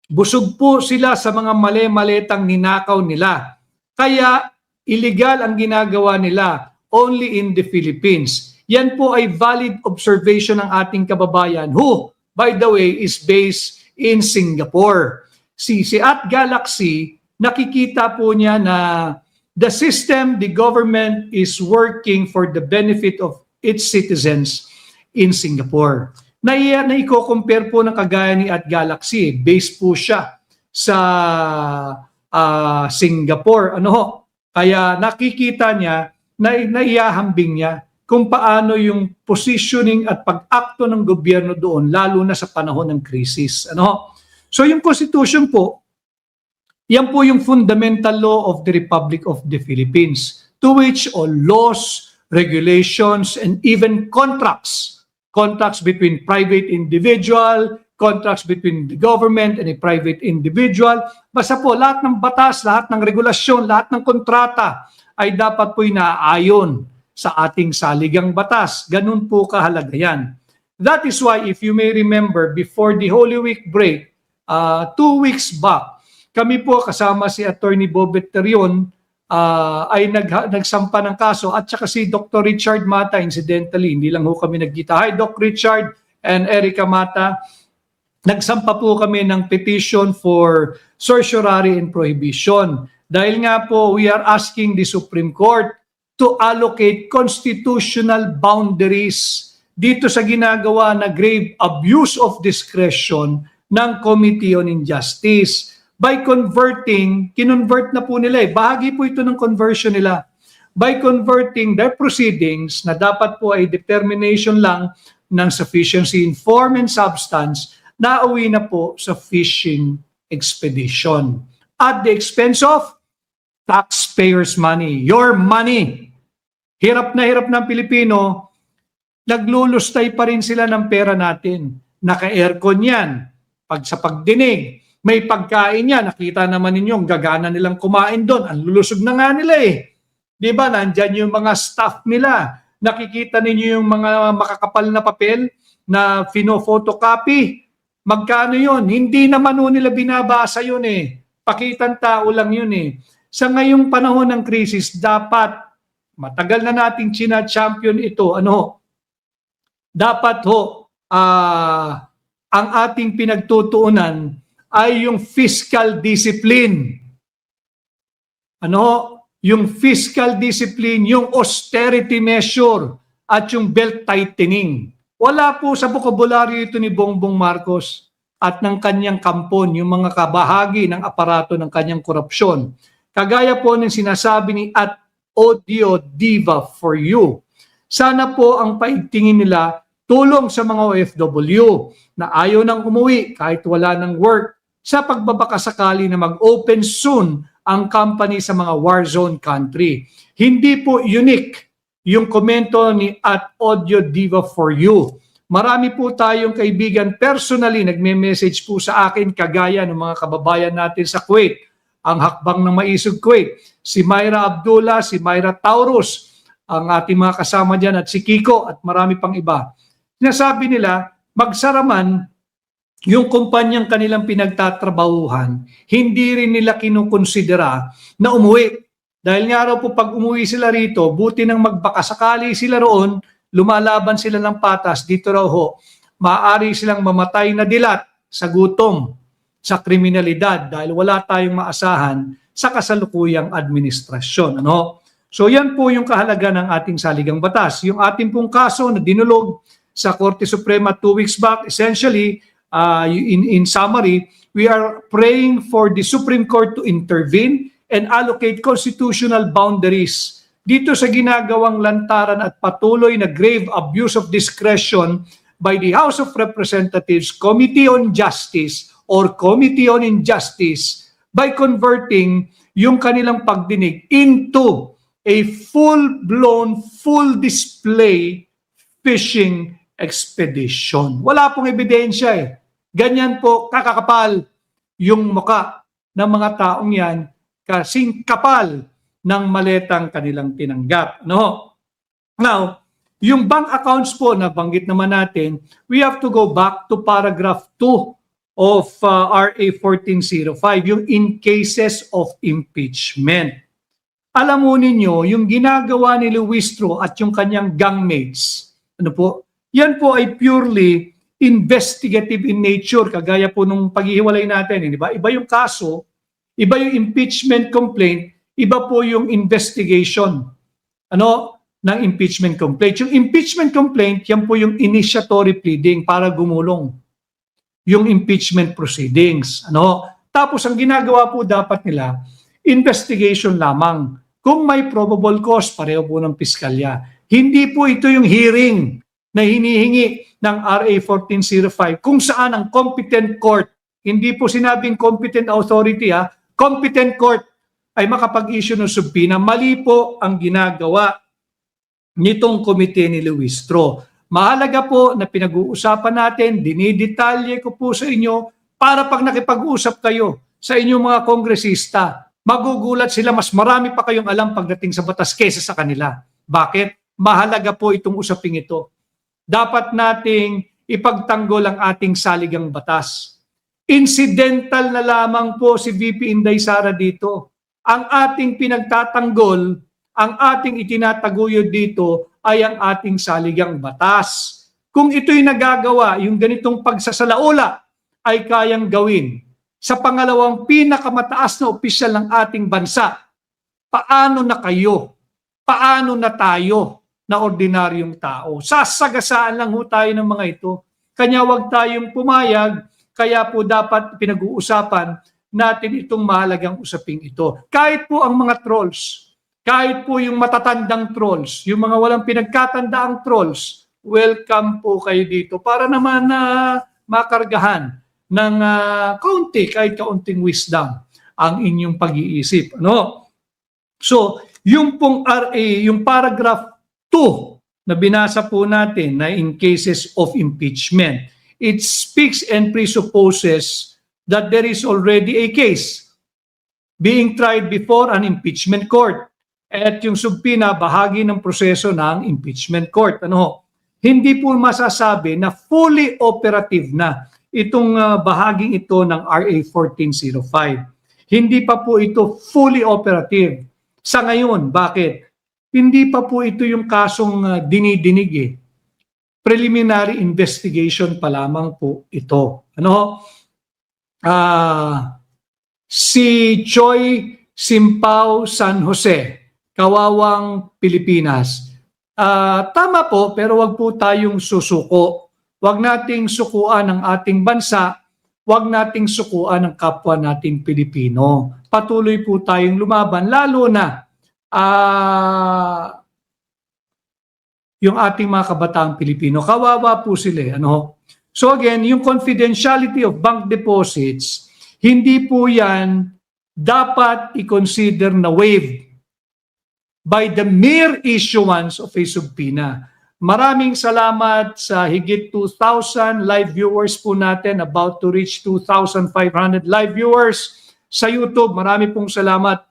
busog po sila sa mga mali-maletang ninakaw nila. Kaya illegal ang ginagawa nila only in the Philippines. Yan po ay valid observation ng ating kababayan who, by the way, is based in Singapore. Si Galaxy, nakikita po niya na the system, the government is working for the benefit of its citizens in Singapore. Naiko-compare po ng kagaya ni Galaxy, based po siya sa Singapore. Kaya nakikita niya, naiyahambing niya kung paano yung positioning at pag-akto ng gobyerno doon, lalo na sa panahon ng krisis. So yung Constitution po, yan po yung fundamental law of the Republic of the Philippines, to which all laws, regulations, and even contracts between private individual, contracts between the government and a private individual. Basta po, lahat ng batas, lahat ng regulasyon, lahat ng kontrata ay dapat po inaayon sa ating saligang batas. Ganun po kahalaga yan. That is why, if you may remember, before the Holy Week break, 2 weeks back, kami po kasama si Attorney Bobet Terion ay nagsampa ng kaso at saka si Dr. Richard Mata, incidentally, hindi lang ho kami nagkita. Hi Doc Richard and Erica Mata. nagsampa po kami ng petition for certiorari and prohibition. Dahil nga po, we are asking the Supreme Court to allocate constitutional boundaries dito sa ginagawa na grave abuse of discretion ng Committee on Injustice by kinonvert na po nila bahagi po ito ng conversion nila, by converting their proceedings na dapat po ay determination lang ng sufficiency in form and substance, nauwi na po sa fishing expedition at the expense of taxpayers' money, your money. Hirap ng Pilipino, naglulustay pa rin sila ng pera natin. Naka-aircon yan. Pag sa pagdinig, may pagkain yan. Nakita naman ninyo, gagana nilang kumain doon. Ang lulusog na nga nila eh. Di ba? Nandyan yung mga staff nila. Nakikita ninyo yung mga makakapal na papel na photocopy. Magkano yun? Hindi naman nila binabasa yun eh. Pakitang tao lang yun eh. Sa ngayong panahon ng krisis, dapat, matagal na nating champion ito, dapat ang ating pinagtutuunan ay yung fiscal discipline. Yung fiscal discipline, yung austerity measure, at yung belt tightening. Wala po sa bokabularyo ito ni Bongbong Marcos at ng kanyang kampon, yung mga kabahagi ng aparato ng kanyang korupsyon. Kagaya po ng sinasabi ni at Audio Diva for You. Sana po ang paigtingin nila tulong sa mga OFW na ayaw nang umuwi kahit wala ng work sa pagbabakasakali na mag-open soon ang company sa mga war zone country. Hindi po unique yung komento ni at Audio Diva for You. Marami po tayong kaibigan personally nagme-message po sa akin kagaya ng mga kababayan natin sa Kuwait, ang hakbang ng Maisog Kuwait, si Myra Abdullah, si Myra Taurus, ang ating mga kasama dyan at si Kiko at marami pang iba. Sinasabi nila, magsaraman yung kumpanyang kanilang pinagtatrabahuhan, hindi rin nila kinukonsidera na umuwi. Dahil nga raw po pag umuwi sila rito, buti nang magbakasakali sila roon, lumalaban sila ng patas, dito raw maaari silang mamatay na dilat sa gutom, sa kriminalidad dahil wala tayong maasahan sa kasalukuyang administrasyon. So yan po yung kahalaga ng ating saligang batas. Yung ating pong kaso na dinulog sa Korte Suprema 2 weeks back, essentially, in summary, we are praying for the Supreme Court to intervene and allocate constitutional boundaries dito sa ginagawang lantaran at patuloy na grave abuse of discretion by the House of Representatives Committee on Justice or Committee on Injustice by converting yung kanilang pagdinig into a full-blown, full display fishing expedition. Wala pong ebidensya eh. Ganyan po kakakapal yung muka ng mga taong yan kasing kapal ng maletang kanilang tinanggap. Now, yung bank accounts po na banggit naman natin, we have to go back to paragraph 2 of RA 1405, yung in cases of impeachment. Alam mo ninyo, yung ginagawa ni Luistro at yung kanyang gangmates, yan po ay purely investigative in nature, kagaya po nung paghihiwalay natin, di ba? Iba yung kaso, iba yung impeachment complaint, iba po yung investigation ng impeachment complaint. Yung impeachment complaint, yan po yung initiatory pleading para gumulong yung impeachment proceedings. Tapos ang ginagawa po dapat nila, investigation lamang. Kung may probable cause, pareho po ng piskalya. Hindi po ito yung hearing na hinihingi ng RA 1405 kung saan ang competent court, hindi po sinabing competent authority, competent court ay makapag-issue ng subpoena. Mali po ang ginagawa nitong komite ni Luistro. Mahalaga po na pinag-uusapan natin, dinidetalye ko po sa inyo para pag nakipag-usap kayo sa inyong mga kongresista, magugulat sila, mas marami pa kayong alam pagdating sa batas kesa sa kanila. Bakit? Mahalaga po itong usaping ito. Dapat nating ipagtanggol ang ating saligang batas. Incidental na lamang po si VP Inday Sara dito. Ang ating pinagtatanggol, ang ating itinataguyod dito ay ang ating saligang batas. Kung ito'y nagagawa, yung ganitong pagsasalaula ay kayang gawin sa pangalawang pinakamataas na opisyal ng ating bansa, paano na kayo? Paano na tayo na ordinaryong tao? Sasagasaan lang ho tayo ng mga ito. Kanya wag tayong pumayag, kaya po dapat pinag-uusapan natin itong mahalagang usaping ito. Kahit po ang mga trolls, kahit po yung matatandang trolls, yung mga walang pinagkatandaang trolls, welcome po kayo dito para naman na makargahan ng kaunti, kahit kaunting wisdom ang inyong pag-iisip. Ano? So, yung pong RA, yung paragraph 2 na binasa po natin na in cases of impeachment, it speaks and presupposes that there is already a case being tried before an impeachment court. At yung subpina, bahagi ng proseso ng impeachment court. Ano? Hindi po masasabi na fully operative na itong bahaging ito ng RA 1405. Hindi pa po ito fully operative. Sa ngayon, bakit? Hindi pa po ito yung kasong dinidinig eh. Preliminary investigation pa lamang po ito. Ano? Si Choi Simpao San Jose, Kawawang Pilipinas. Tama po, pero wag po tayong susuko. Wag nating sukuan ang ating bansa, wag nating sukuan ang kapwa nating Pilipino. Patuloy po tayong lumaban, lalo na yung ating mga kabataang Pilipino. Kawawa po sila. Ano? So again, yung confidentiality of bank deposits, hindi po yan dapat i-consider na waived by the mere issuance of a subpoena. Maraming salamat sa higit 2,000 live viewers po natin, about to reach 2,500 live viewers sa YouTube. Marami pong salamat.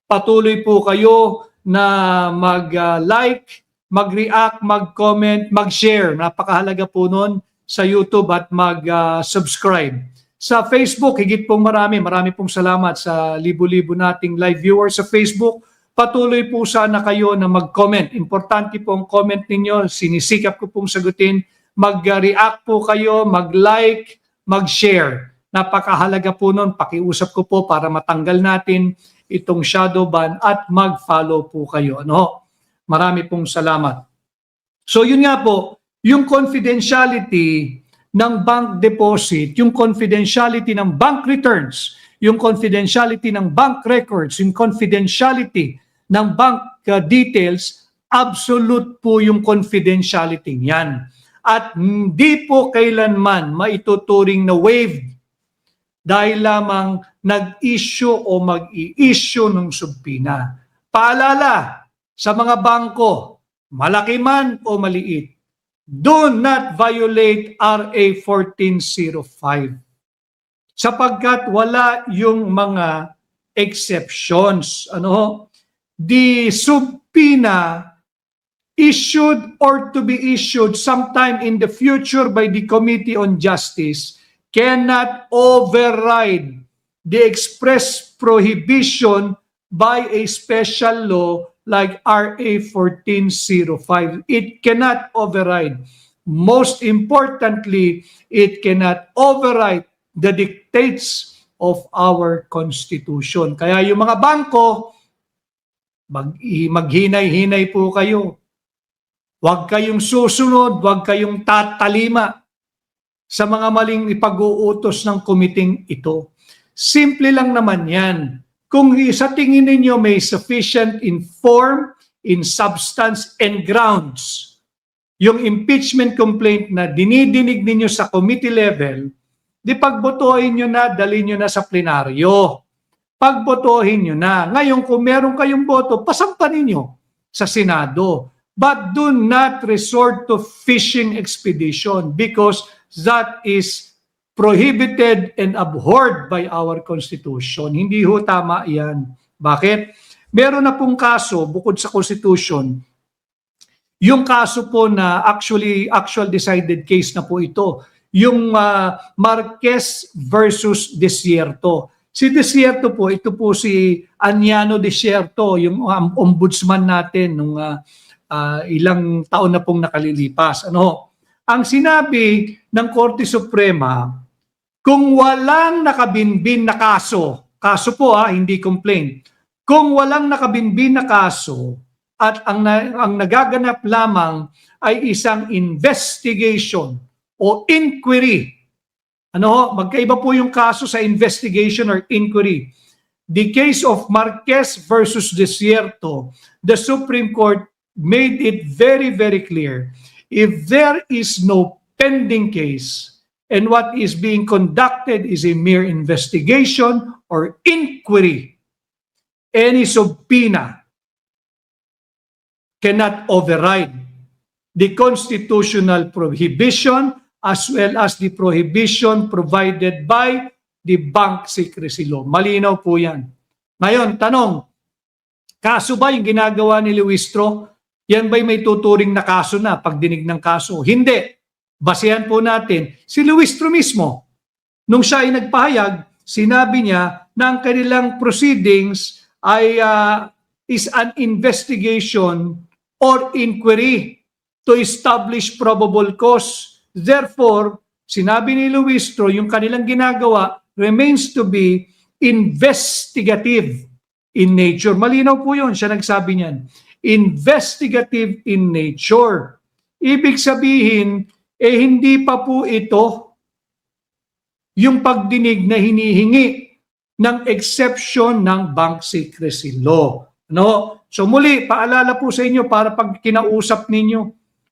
Patuloy po kayo na mag-like, mag-react, mag-comment, mag-share. Napakahalaga po nun sa YouTube at mag-subscribe. Sa Facebook, higit pong marami pong salamat sa libo-libo nating live viewers sa Facebook. Patuloy po sana kayo na mag-comment. Importante po ang comment ninyo. Sinisikap ko pong sagutin. Mag-react po kayo, mag-like, mag-share. Napakahalaga po nun. Pakiusap ko po para matanggal natin itong shadow ban at mag-follow po kayo. Ano? Marami pong salamat. So yun nga po, yung confidentiality ng bank deposit, yung confidentiality ng bank returns, yung confidentiality ng bank records, yung confidentiality ng bank details, absolute po yung confidentiality niyan. At hindi po kailanman maituturing na waived dahil lamang nag-issue o mag-i-issue ng subpoena. Paalala sa mga bangko, malaki man o maliit, do not violate RA 1405 sapagkat wala yung mga exceptions. Ano? The subpoena issued or to be issued sometime in the future by the Committee on Justice cannot override the express prohibition by a special law like RA 1405. It cannot override. Most importantly, it cannot override the dictates of our Constitution. Kaya yung mga bangko, maghinay-hinay po kayo. Huwag kayong susunod, huwag kayong tatalima sa mga maling ipag-uutos ng komiting ito. Simple lang naman yan. Kung sa tingin ninyo may sufficient in form, in substance, and grounds, yung impeachment complaint na dinidinig ninyo sa committee level, di pagbotohin nyo na, dalhin nyo na sa plenaryo. Pagbotohin nyo na. Ngayon, kung meron kayong boto, pasampanin nyo sa Senado. But do not resort to fishing expedition because that is prohibited and abhorred by our Constitution. Hindi ho tama yan. Bakit? Meron na pong kaso, bukod sa Constitution, yung kaso po na actual decided case na po ito, yung Marquez versus Desierto. Si Desierto po, ito po si Aniano Desierto, yung ombudsman natin nung ilang taon na pong nakalilipas. Ano? Ang sinabi ng Korte Suprema, Kung walang nakabinbin na kaso po hindi complaint, kung walang nakabinbin na kaso at ang nagaganap lamang ay isang investigation o inquiry. Magkaiba po yung kaso sa investigation or inquiry. The case of Marquez versus Desierto, the Supreme Court made it very, very clear. If there is no pending case and what is being conducted is a mere investigation or inquiry, any subpoena cannot override the constitutional prohibition as well as the prohibition provided by the bank secrecy law. Malinaw po yan. Ngayon, tanong, kaso ba yung ginagawa ni Luistro? Yan ba'y may tuturing na kaso na pagdinig ng kaso? Hindi. Basehan po natin si Luistro mismo. Nung siya ay nagpahayag, sinabi niya na ang kanilang proceedings ay is an investigation or inquiry to establish probable cause. Therefore, sinabi ni Luistro, yung kanilang ginagawa remains to be investigative in nature. Malinaw po yun, siya nagsabi niyan. Investigative in nature. Ibig sabihin, hindi pa po ito yung pagdinig na hinihingi ng exception ng bank secrecy law. So muli, paalala po sa inyo para pag kinausap ninyo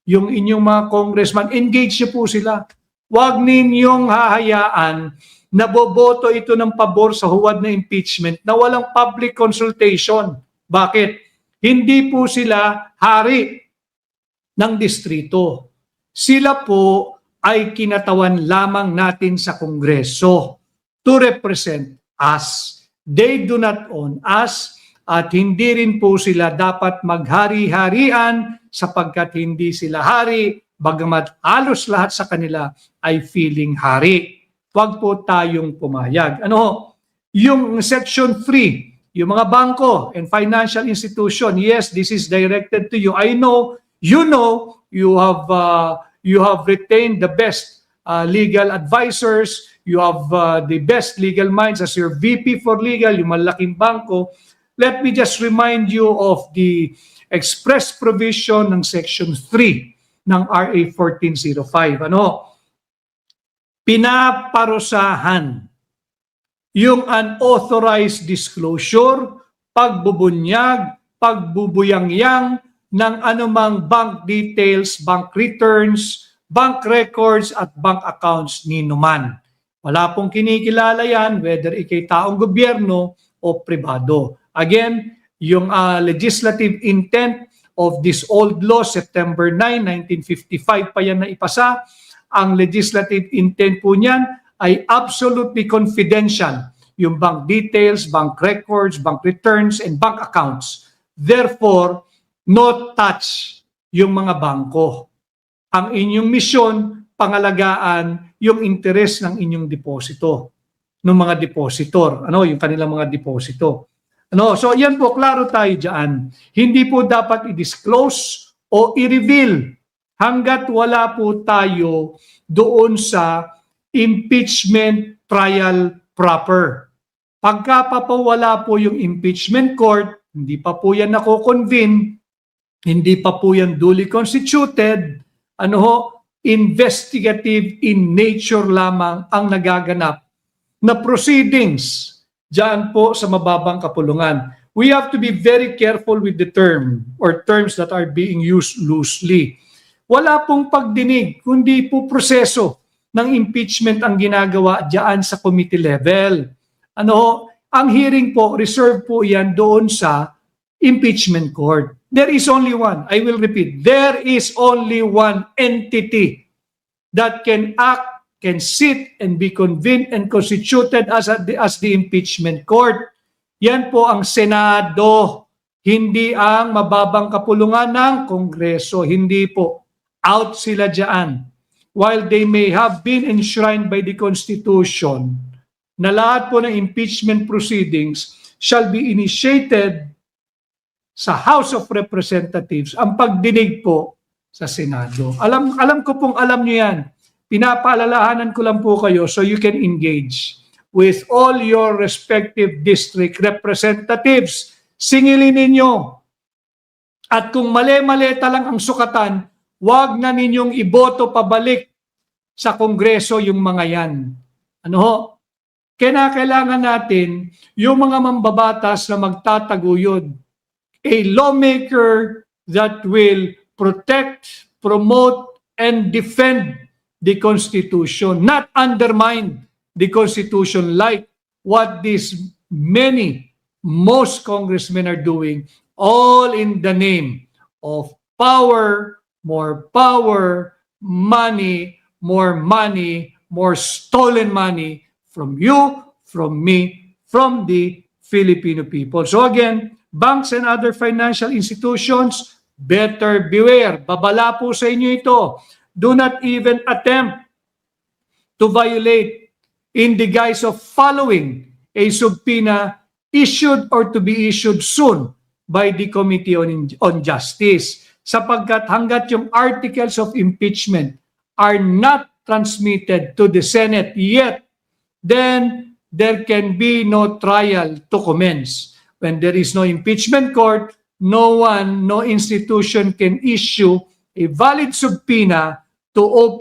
yung inyong mga congressman, engage niyo po sila. Huwag ninyong hahayaan na boboto ito ng pabor sa huwad na impeachment na walang public consultation. Bakit? Hindi po sila hari ng distrito. Sila po ay kinatawan lamang natin sa Kongreso to represent us. They do not own us at hindi rin po sila dapat maghari-harian sapagkat hindi sila hari, bagamat halos lahat sa kanila ay feeling hari. Huwag po tayong pumayag. Yung Section 3, yung mga bangko and financial institution, yes, this is directed to you. I know, you have retained the best legal advisors, you have the best legal minds as your VP for legal, yung malaking bangko. Let me just remind you of the express provision ng Section 3 ng RA 1405. Pinaparusahan yung unauthorized disclosure, pagbubunyag, pagbubuyangyang ng anumang bank details, bank returns, bank records at bank accounts ni numan. Wala pong kinikilala yan whether ikay taong gobyerno o pribado. Again, yung legislative intent of this old law, September 9, 1955 pa yan na ipasa. Ang legislative intent po niyan ay absolutely confidential. Yung bank details, bank records, bank returns, and bank accounts. Therefore, no touch yung mga bangko. Ang inyong misyon, pangalagaan yung interes ng inyong deposito, ng mga depositor, yung kanilang mga deposito. So yan po, klaro tayo dyan. Hindi po dapat i-disclose o i-reveal hanggat wala po tayo doon sa impeachment trial proper. Pagka pa po wala po yung impeachment court, hindi pa po yan nako-convene, hindi pa po yan duly constituted, investigative in nature lamang ang nagaganap na proceedings diyan po sa mababang kapulungan. We have to be very careful with the term or terms that are being used loosely. Wala pong pagdinig, kundi po proseso ng impeachment ang ginagawa diyan sa committee level. Ang hearing po, reserve po yan doon sa impeachment court. There is only one, I will repeat, there is only one entity that can act, can sit and be convened and constituted as the impeachment court. Yan po ang Senado, hindi ang mababang kapulungan ng Kongreso, hindi po. Out sila dyan. While they may have been enshrined by the Constitution, na lahat po ng impeachment proceedings shall be initiated sa House of Representatives, ang pagdinig po sa Senado. Alam ko pong alam nyo yan. pinapaalalahanan ko lang po kayo so you can engage with all your respective district representatives. Singilin ninyo. At kung mali-maleta lang ang sukatan, huwag na ninyong iboto pabalik sa Kongreso yung mga yan. Ano ho? Kailangan natin yung mga mambabatas na magtataguyod. A lawmaker that will protect, promote, and defend the Constitution, not undermine the Constitution like what these most congressmen are doing, all in the name of power, more power, money, more stolen money from you, from me, from the Filipino people. So again, banks and other financial institutions, better beware. Babala po sa inyo ito. Do not even attempt to violate in the guise of following a subpoena issued or to be issued soon by the Committee on Justice. Sapagkat hanggat yung articles of impeachment are not transmitted to the Senate yet, then there can be no trial to commence. When there is no impeachment court, no institution can issue a valid subpoena to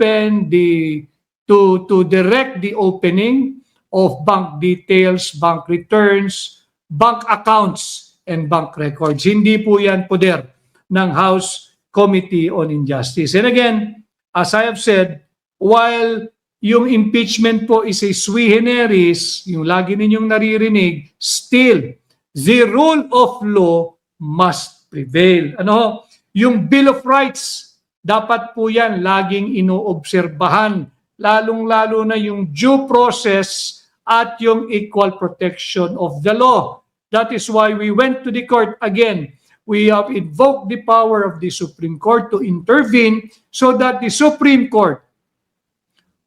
direct the opening of bank details, bank returns, bank accounts, and bank records. Hindi po yan poder ng House Committee on Injustice. And again, as I have said, while yung impeachment po is a sui generis, yung lagi ninyong naririnig, still, the rule of law must prevail. Ano? Yung Bill of Rights, dapat po yan laging inoobserbahan, lalong-lalo na yung due process at yung equal protection of the law. That is why we went to the court again. We have invoked the power of the Supreme Court to intervene so that the Supreme Court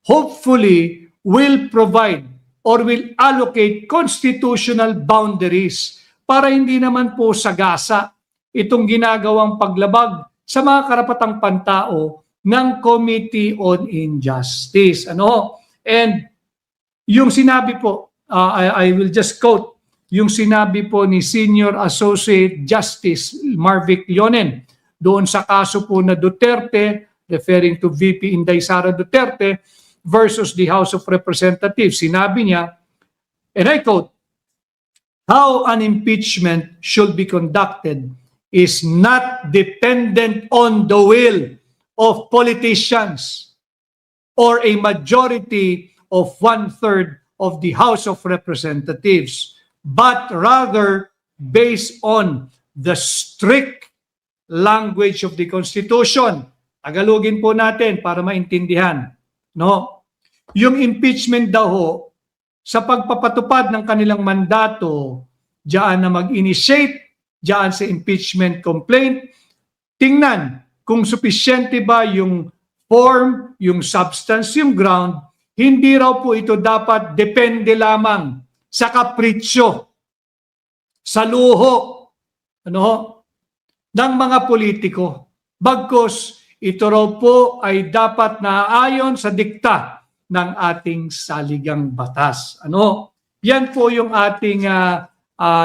hopefully will provide or will allocate constitutional boundaries para hindi naman po sagasa itong ginagawang paglabag sa mga karapatang pantao ng Committee on Injustice. Ano? And yung sinabi po, I will just quote, yung sinabi po ni Senior Associate Justice Marvic Leonen doon sa kaso po na Duterte, referring to VP Inday Sara Duterte, versus the House of Representatives. Sinabi niya, and I quote, "How an impeachment should be conducted is not dependent on the will of politicians or a majority of 1/3 of the House of Representatives, but rather based on the strict language of the Constitution." Tagalogin po natin para maintindihan. No? Yung impeachment daw ho, sa pagpapatupad ng kanilang mandato, diyan na mag-initiate, diyan sa impeachment complaint, tingnan kung sufisyente ba yung form, yung substance, yung ground. Hindi raw po ito dapat depende lamang sa kapritsyo, sa luho, ng mga politiko. Bagkus, ito raw po ay dapat naaayon sa dikta ng ating saligang batas. Yan po yung ating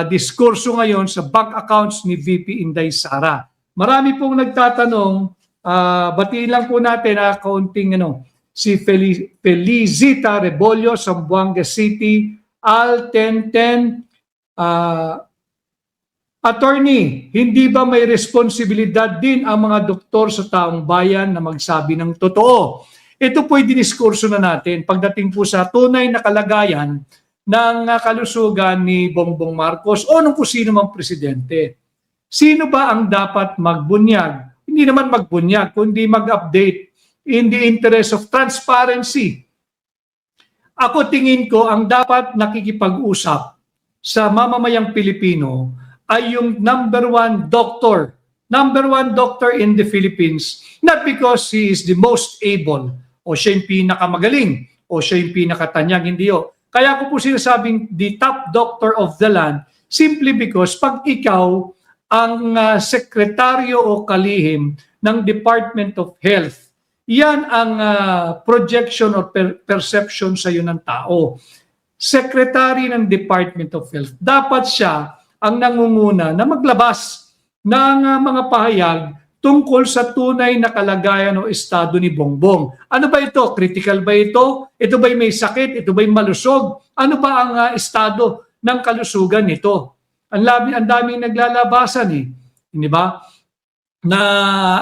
diskurso ngayon sa bank accounts ni VP Inday Sara. Marami pong nagtatanong, batiin lang po natin kaunting si Felicita Rebollo, Zamboanga City, Al 1010, Attorney, hindi ba may responsibilidad din ang mga doktor sa taong bayan na magsabi ng totoo? Ito po'y diniskurso na natin pagdating po sa tunay na kalagayan ng kalusugan ni Bongbong Marcos o ng kung sino mang presidente. Sino ba ang dapat magbunyag? Hindi naman magbunyag, kundi mag-update in the interest of transparency. Ako tingin ko ang dapat nakikipag-usap sa mamamayang Pilipino ay yung number one doctor in the Philippines, not because he is the most able o siya yung pinakamagaling o siya yung pinakatanyag, hindi o. Kaya ko po sinasabing the top doctor of the land simply because pag ikaw ang sekretaryo o kalihim ng Department of Health, Yan ang projection or perception sa iyo ng tao. Secretary ng Department of Health, dapat siya ang nangunguna na maglabas ng mga pahayag tungkol sa tunay na kalagayan o estado ni Bongbong. Ano ba ito? Critical ba ito? Ito ba'y may sakit? Ito ba'y malusog? Ano ba ang estado ng kalusugan nito? Ang daming naglalabasan Hindi ba? Na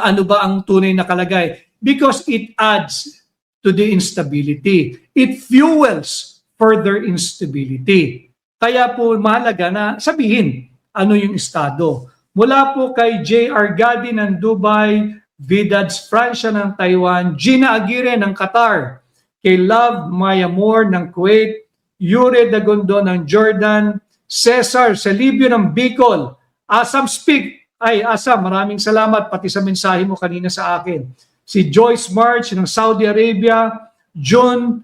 ano ba ang tunay na kalagay? Because it adds to the instability. It fuels further instability. Kaya po mahalaga na sabihin ano yung estado. Mula po kay J.R. Gadi ng Dubai, Vidads Francia ng Taiwan, Gina Aguirre ng Qatar, kay Love Mayamor ng Kuwait, Yure Dagondo ng Jordan, Cesar Celibio ng Bicol, Asam Speak, Asam, maraming salamat pati sa mensahe mo kanina sa akin. Si Joyce March ng Saudi Arabia, John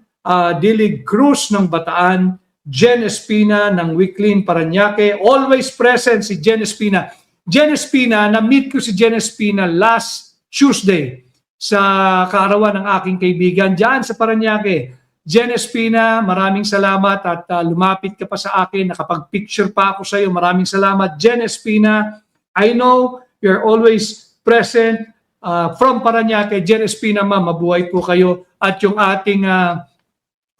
Dilig Cruz ng Bataan, Jen Espina ng Wiklin Paranaque, always present si Jen Espina. Jen Espina, na-meet ko si Jen Espina last Tuesday sa kaarawan ng aking kaibigan dyan sa Paranaque. Jen Espina, maraming salamat at lumapit ka pa sa akin, nakapag-picture pa ako sa iyo. Maraming salamat. Jen Espina, I know you're always present from Paranaque. Jen Espina, ma'am, mabuhay po kayo. At yung ating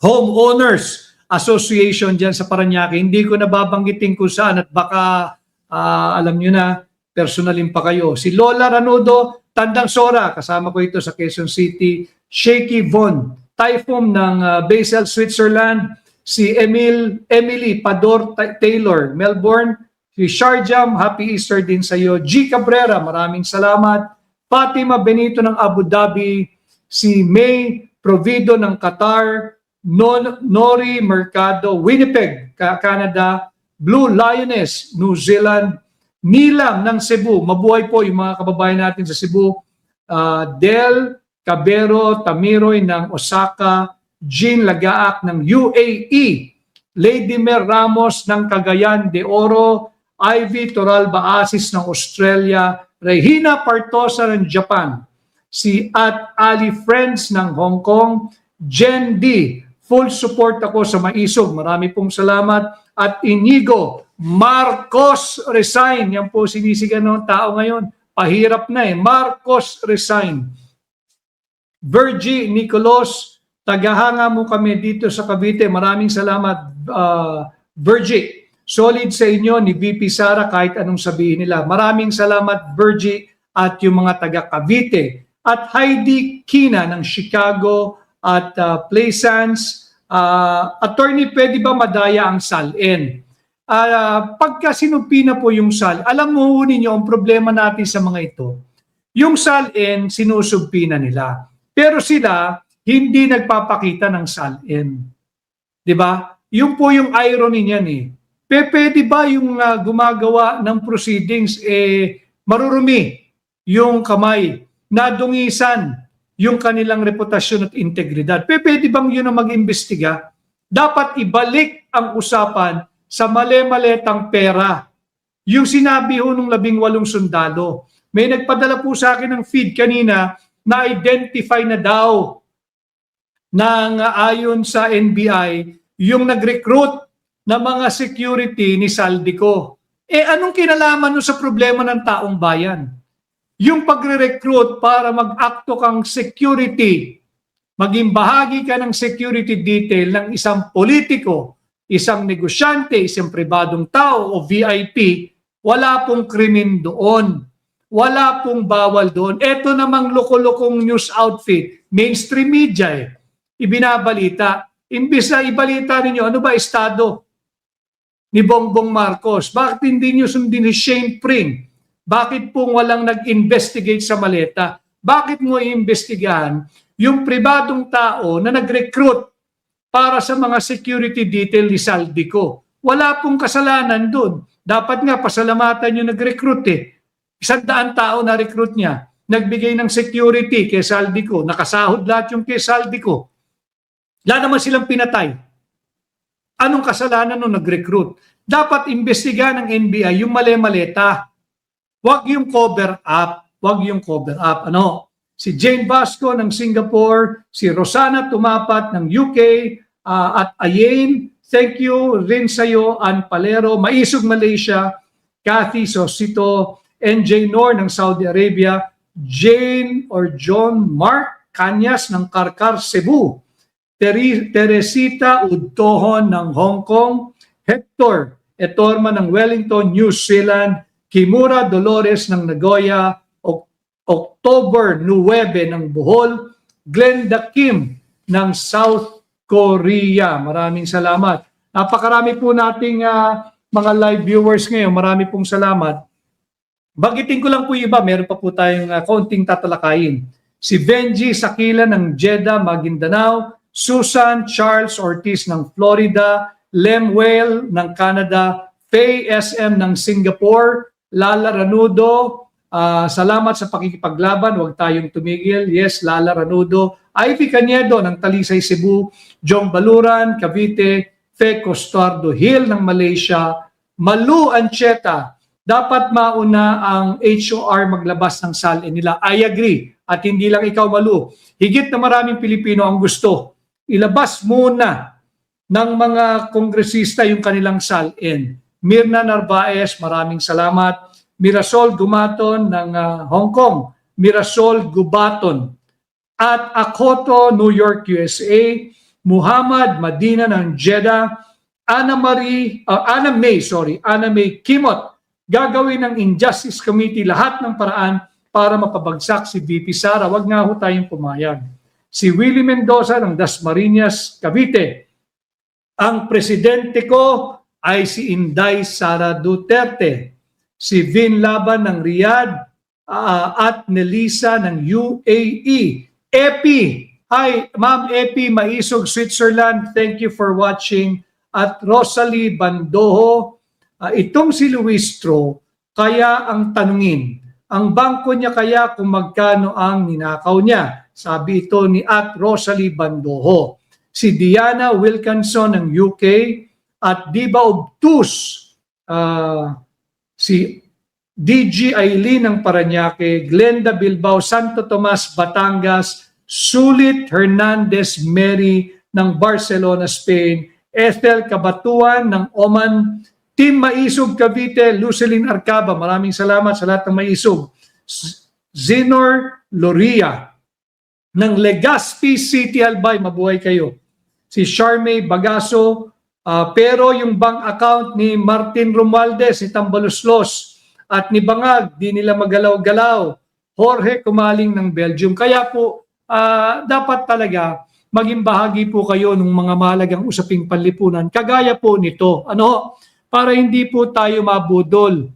homeowners association dyan sa Paranaque, hindi ko nababanggitin kung saan at baka alam nyo na, personalin pa kayo. Si Lola Ranudo, Tandang Sora, kasama ko ito sa Quezon City. Shaky Von, Typhoon ng Basel, Switzerland. Si Emily Pador Taylor, Melbourne. Si Sharjam, Happy Easter din sa iyo. G. Cabrera, maraming salamat. Fatima Benito ng Abu Dhabi. Si May Provido ng Qatar. Nori Mercado, Winnipeg, Canada. Blue Lioness, New Zealand. Nilam ng Cebu, mabuhay po yung mga kababayan natin sa Cebu. Del Cabero Tamiroy ng Osaka. Jean Lagaak ng UAE. Lady Mer Ramos ng Cagayan de Oro. Ivy Toralba Asis ng Australia. Regina Partosa ng Japan. Si Ali Friends ng Hong Kong. Jen D. Full support ako sa Maisog. Marami pong salamat. At Inigo Marcos resign. Yan po sinisigan ng tao ngayon. Pahirap na Marcos resign. Virgie Nicolos, tagahanga mo kami dito sa Cavite. Maraming salamat, Virgie. Solid sa inyo ni VP Sara kahit anong sabihin nila. Maraming salamat, Virgie, at yung mga taga Cavite. At Heidi Kina ng Chicago at Plaisance. Attorney, pwede ba madaya ang SALN? Pagka sinumpi na po yung SAL, alam mo ninyo ang problema natin sa mga ito. Yung SALN, sinusumpi na nila. Pero sila, hindi nagpapakita ng SALN. Diba? Yung po yung irony niyan Pwede ba yung gumagawa ng proceedings, marurumi yung kamay, nadungisan yung kanilang reputasyon at integridad. Pwede bang yun ang mag-imbestiga? Dapat ibalik ang usapan sa mali-maletang pera. Yung sinabi ho nung 18 sundalo. May nagpadala po sa akin ng feed kanina na identify na daw ng ayon sa NBI yung nag-recruit na mga security ni Saldico. Anong kinalaman nun sa problema ng taong bayan? Yung pagre-recruit para mag-akto kang security, maging bahagi ka ng security detail ng isang politiko, isang negosyante, isang pribadong tao o VIP, wala pong krimen doon. Wala pong bawal doon. Ito namang loko-lokong news outfit, mainstream media ibinabalita. Imbis na ibalita ninyo, ano ba estado ni Bongbong Marcos? Bakit hindi nyo sundin ni Shane Pring? Bakit pong walang nag-investigate sa maleta? Bakit mo iimbestigahan yung pribadong tao na nag-recruit para sa mga security detail ni Saldico? Wala pong kasalanan doon. Dapat nga pasalamatan yung nag-recruit 100 tao na recruit niya. Nagbigay ng security kay Saldico. Nakasahod lahat yung kay Saldico. Wala naman silang pinatay. Anong kasalanan nung nag-recruit? Dapat imbestiga ng NBI yung mali-maleta. Huwag yung cover up. Huwag yung cover up. si Jane Basco ng Singapore, si Rosana Tumapat ng UK, at Ayen, thank you rin sa iyo, Ann Palero, Maisog Malaysia, Kathy Sosito, NJ Nor ng Saudi Arabia, Jane or John Mark Kanyas ng Karkar, Cebu, Teresita Udtohon ng Hong Kong, Hector Etorma ng Wellington, New Zealand, Kimura Dolores ng Nagoya, October 9 ng Bohol, Glenda Kim ng South Korea. Maraming salamat. Napakarami po nating mga live viewers ngayon. Marami pong salamat. Bagitin ko lang po iba, meron pa po tayong konting tatalakayin. Si Benji Sakila ng Jeddah, Maguindanao, Susan Charles Ortiz ng Florida, Lemuel ng Canada, Faye SM ng Singapore, Lala Ranudo, salamat sa pakikipaglaban, huwag tayong tumigil. Yes, Lala Ranudo, Ivy Canedo ng Talisay, Cebu, Jong Baluran, Cavite, Fe Costardo Hill ng Malaysia, Malu Ancheta, dapat mauna ang HOR maglabas ng SALN nila. I agree. At hindi lang ikaw, Malu. Higit na maraming Pilipino ang gusto. Ilabas muna ng mga kongresista yung kanilang SALN. Mirna Narvaez, maraming salamat. Mirasol Gumaton ng Hong Kong. Mirasol Gubaton. At Akoto, New York, USA. Muhammad Madina ng Jeddah. Anna May Kimot. Gagawin ng Injustice Committee lahat ng paraan para mapabagsak si VP Sara. Wag nga ho tayong pumayag. Si Willie Mendoza ng Dasmariñas, Cavite. Ang presidente ko ay si Inday Sara Duterte. Si Vin Laban ng Riyadh at Nelisa ng UAE. Epi, hi Ma'am Epi Maisog, Switzerland. Thank you for watching. At Rosalie Bandoho, itong si Luistro, kaya ang tanungin, ang bangko niya kaya kung magkano ang ninakaw niya. Sabi ito ni at Rosalie Bandoho. Si Diana Wilkinson ng UK at Diba Obtus, si DG Aileen ng Parañaque, Glenda Bilbao, Santo Tomas, Batangas, Sulit Hernandez Mary ng Barcelona, Spain, Ethel Kabatuan ng Oman, Team Maisog Cavite, Lucelyn Arcaba, maraming salamat sa lahat ng Maisog. Zinor Loria ng Legazpi City, Albay, mabuhay kayo. Si Charmaine Bagaso, pero yung bank account ni Martin Romualdez, ni Tambaluslos, at ni Bangag, di nila magalaw-galaw. Jorge Kumaling ng Belgium. Kaya po, dapat talaga maging bahagi po kayo ng mga mahalagang usaping panlipunan. Kagaya po nito. Para hindi po tayo mabudol.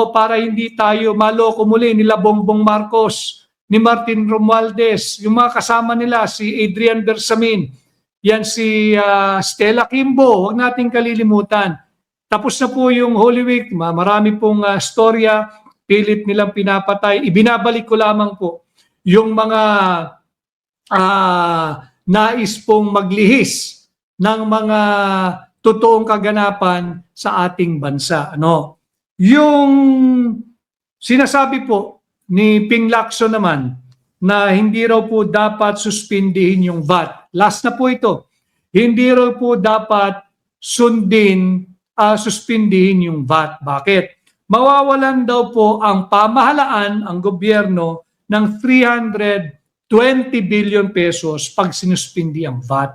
Para hindi tayo maloko muli nila Bongbong Marcos, ni Martin Romualdez, yung mga kasama nila, si Adrian Bersamin, yan si Stella Kimbo, huwag nating kalilimutan. Tapos na po yung Holy Week, marami pong storya, pilit nilang pinapatay. Ibinabalik ko lamang po yung mga nais pong maglihis ng mga totoong kaganapan sa ating bansa. Yung sinasabi po ni Ping Lacson naman na hindi raw po dapat suspindihin yung VAT. Last na po ito. Hindi raw po dapat suspindihin yung VAT. Bakit? Mawawalan daw po ang pamahalaan, ang gobyerno, ng 320 billion pesos pag sinuspindi ang VAT.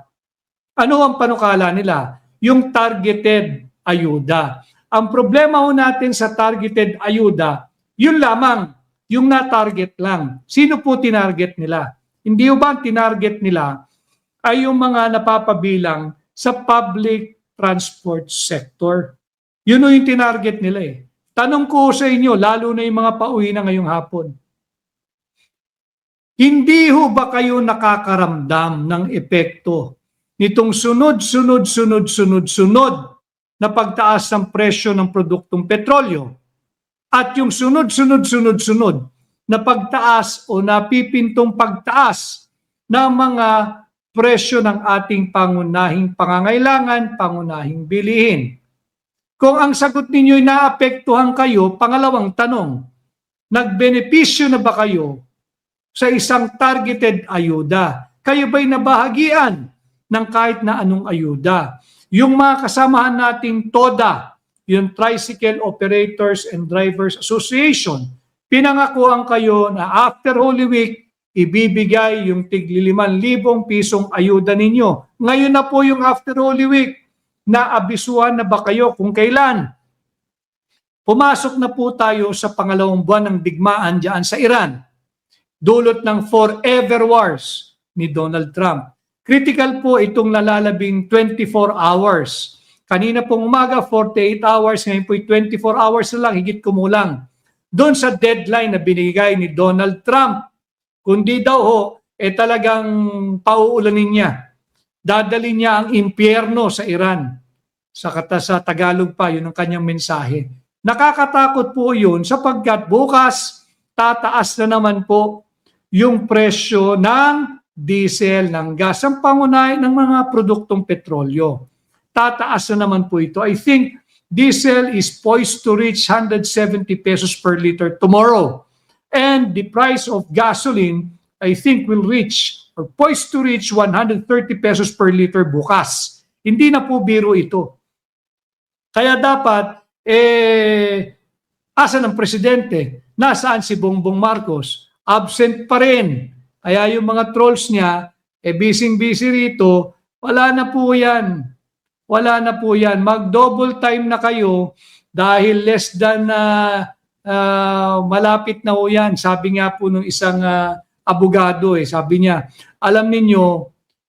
Ano ang panukala nila? Yung targeted ayuda. Ang problema ho natin sa targeted ayuda, yun lamang, yung na-target lang. Sino po tinarget nila? Hindi ho ba ang tinarget nila ay yung mga napapabilang sa public transport sector? Yun ho yung tinarget nila eh. Tanong ko sa inyo, lalo na yung mga pauwi na ngayong hapon. Hindi ho ba kayo nakakaramdam ng epekto nitong sunod na pagtaas ng presyo ng produktong petrolyo at yung sunod na pagtaas o napipintong pagtaas ng mga presyo ng ating pangunahing pangangailangan, pangunahing bilihin? Kung ang sagot ninyo ay naapektuhan kayo, pangalawang tanong, nagbenepisyo na ba kayo sa isang targeted ayuda. Kayo ba'y nabahagian ng kahit na anong ayuda? Yung mga kasamahan nating TODA, yung Tricycle Operators and Drivers Association, pinangakuan kayo na after Holy Week, ibibigay yung tigli 5,000 pisong ayuda ninyo. Ngayon na po yung after Holy Week, naabisuhan na ba kayo kung kailan? Pumasok na po tayo sa pangalawang buwan ng digmaan diyan sa Iran. Dulot ng forever wars ni Donald Trump. Critical po itong nalalabing 24 hours. Kanina pong umaga, 48 hours. Ngayon po 24 hours na lang, higit kumulang. Doon sa deadline na binigay ni Donald Trump. Kundi daw talagang pauulanin niya. Dadalhin niya ang impyerno sa Iran. Sa Tagalog pa, yun ang kanyang mensahe. Nakakatakot po yun sapagkat bukas tataas na naman po yung presyo ng diesel, ng gas, ang pangunay ng mga produktong petrolyo. Tataas na naman po ito. I think diesel is poised to reach 170 pesos per liter tomorrow. And the price of gasoline, I think will reach or poised to reach 130 pesos per liter bukas. Hindi na po biro ito. Kaya dapat asan ang presidente? Nasaan si Bongbong Marcos? Absent pa rin. Kaya yung mga trolls niya, busy-busy rito, wala na po yan. Wala na po yan. Mag-double time na kayo dahil less than malapit na po yan. Sabi nga po ng isang abogado, sabi niya, alam ninyo,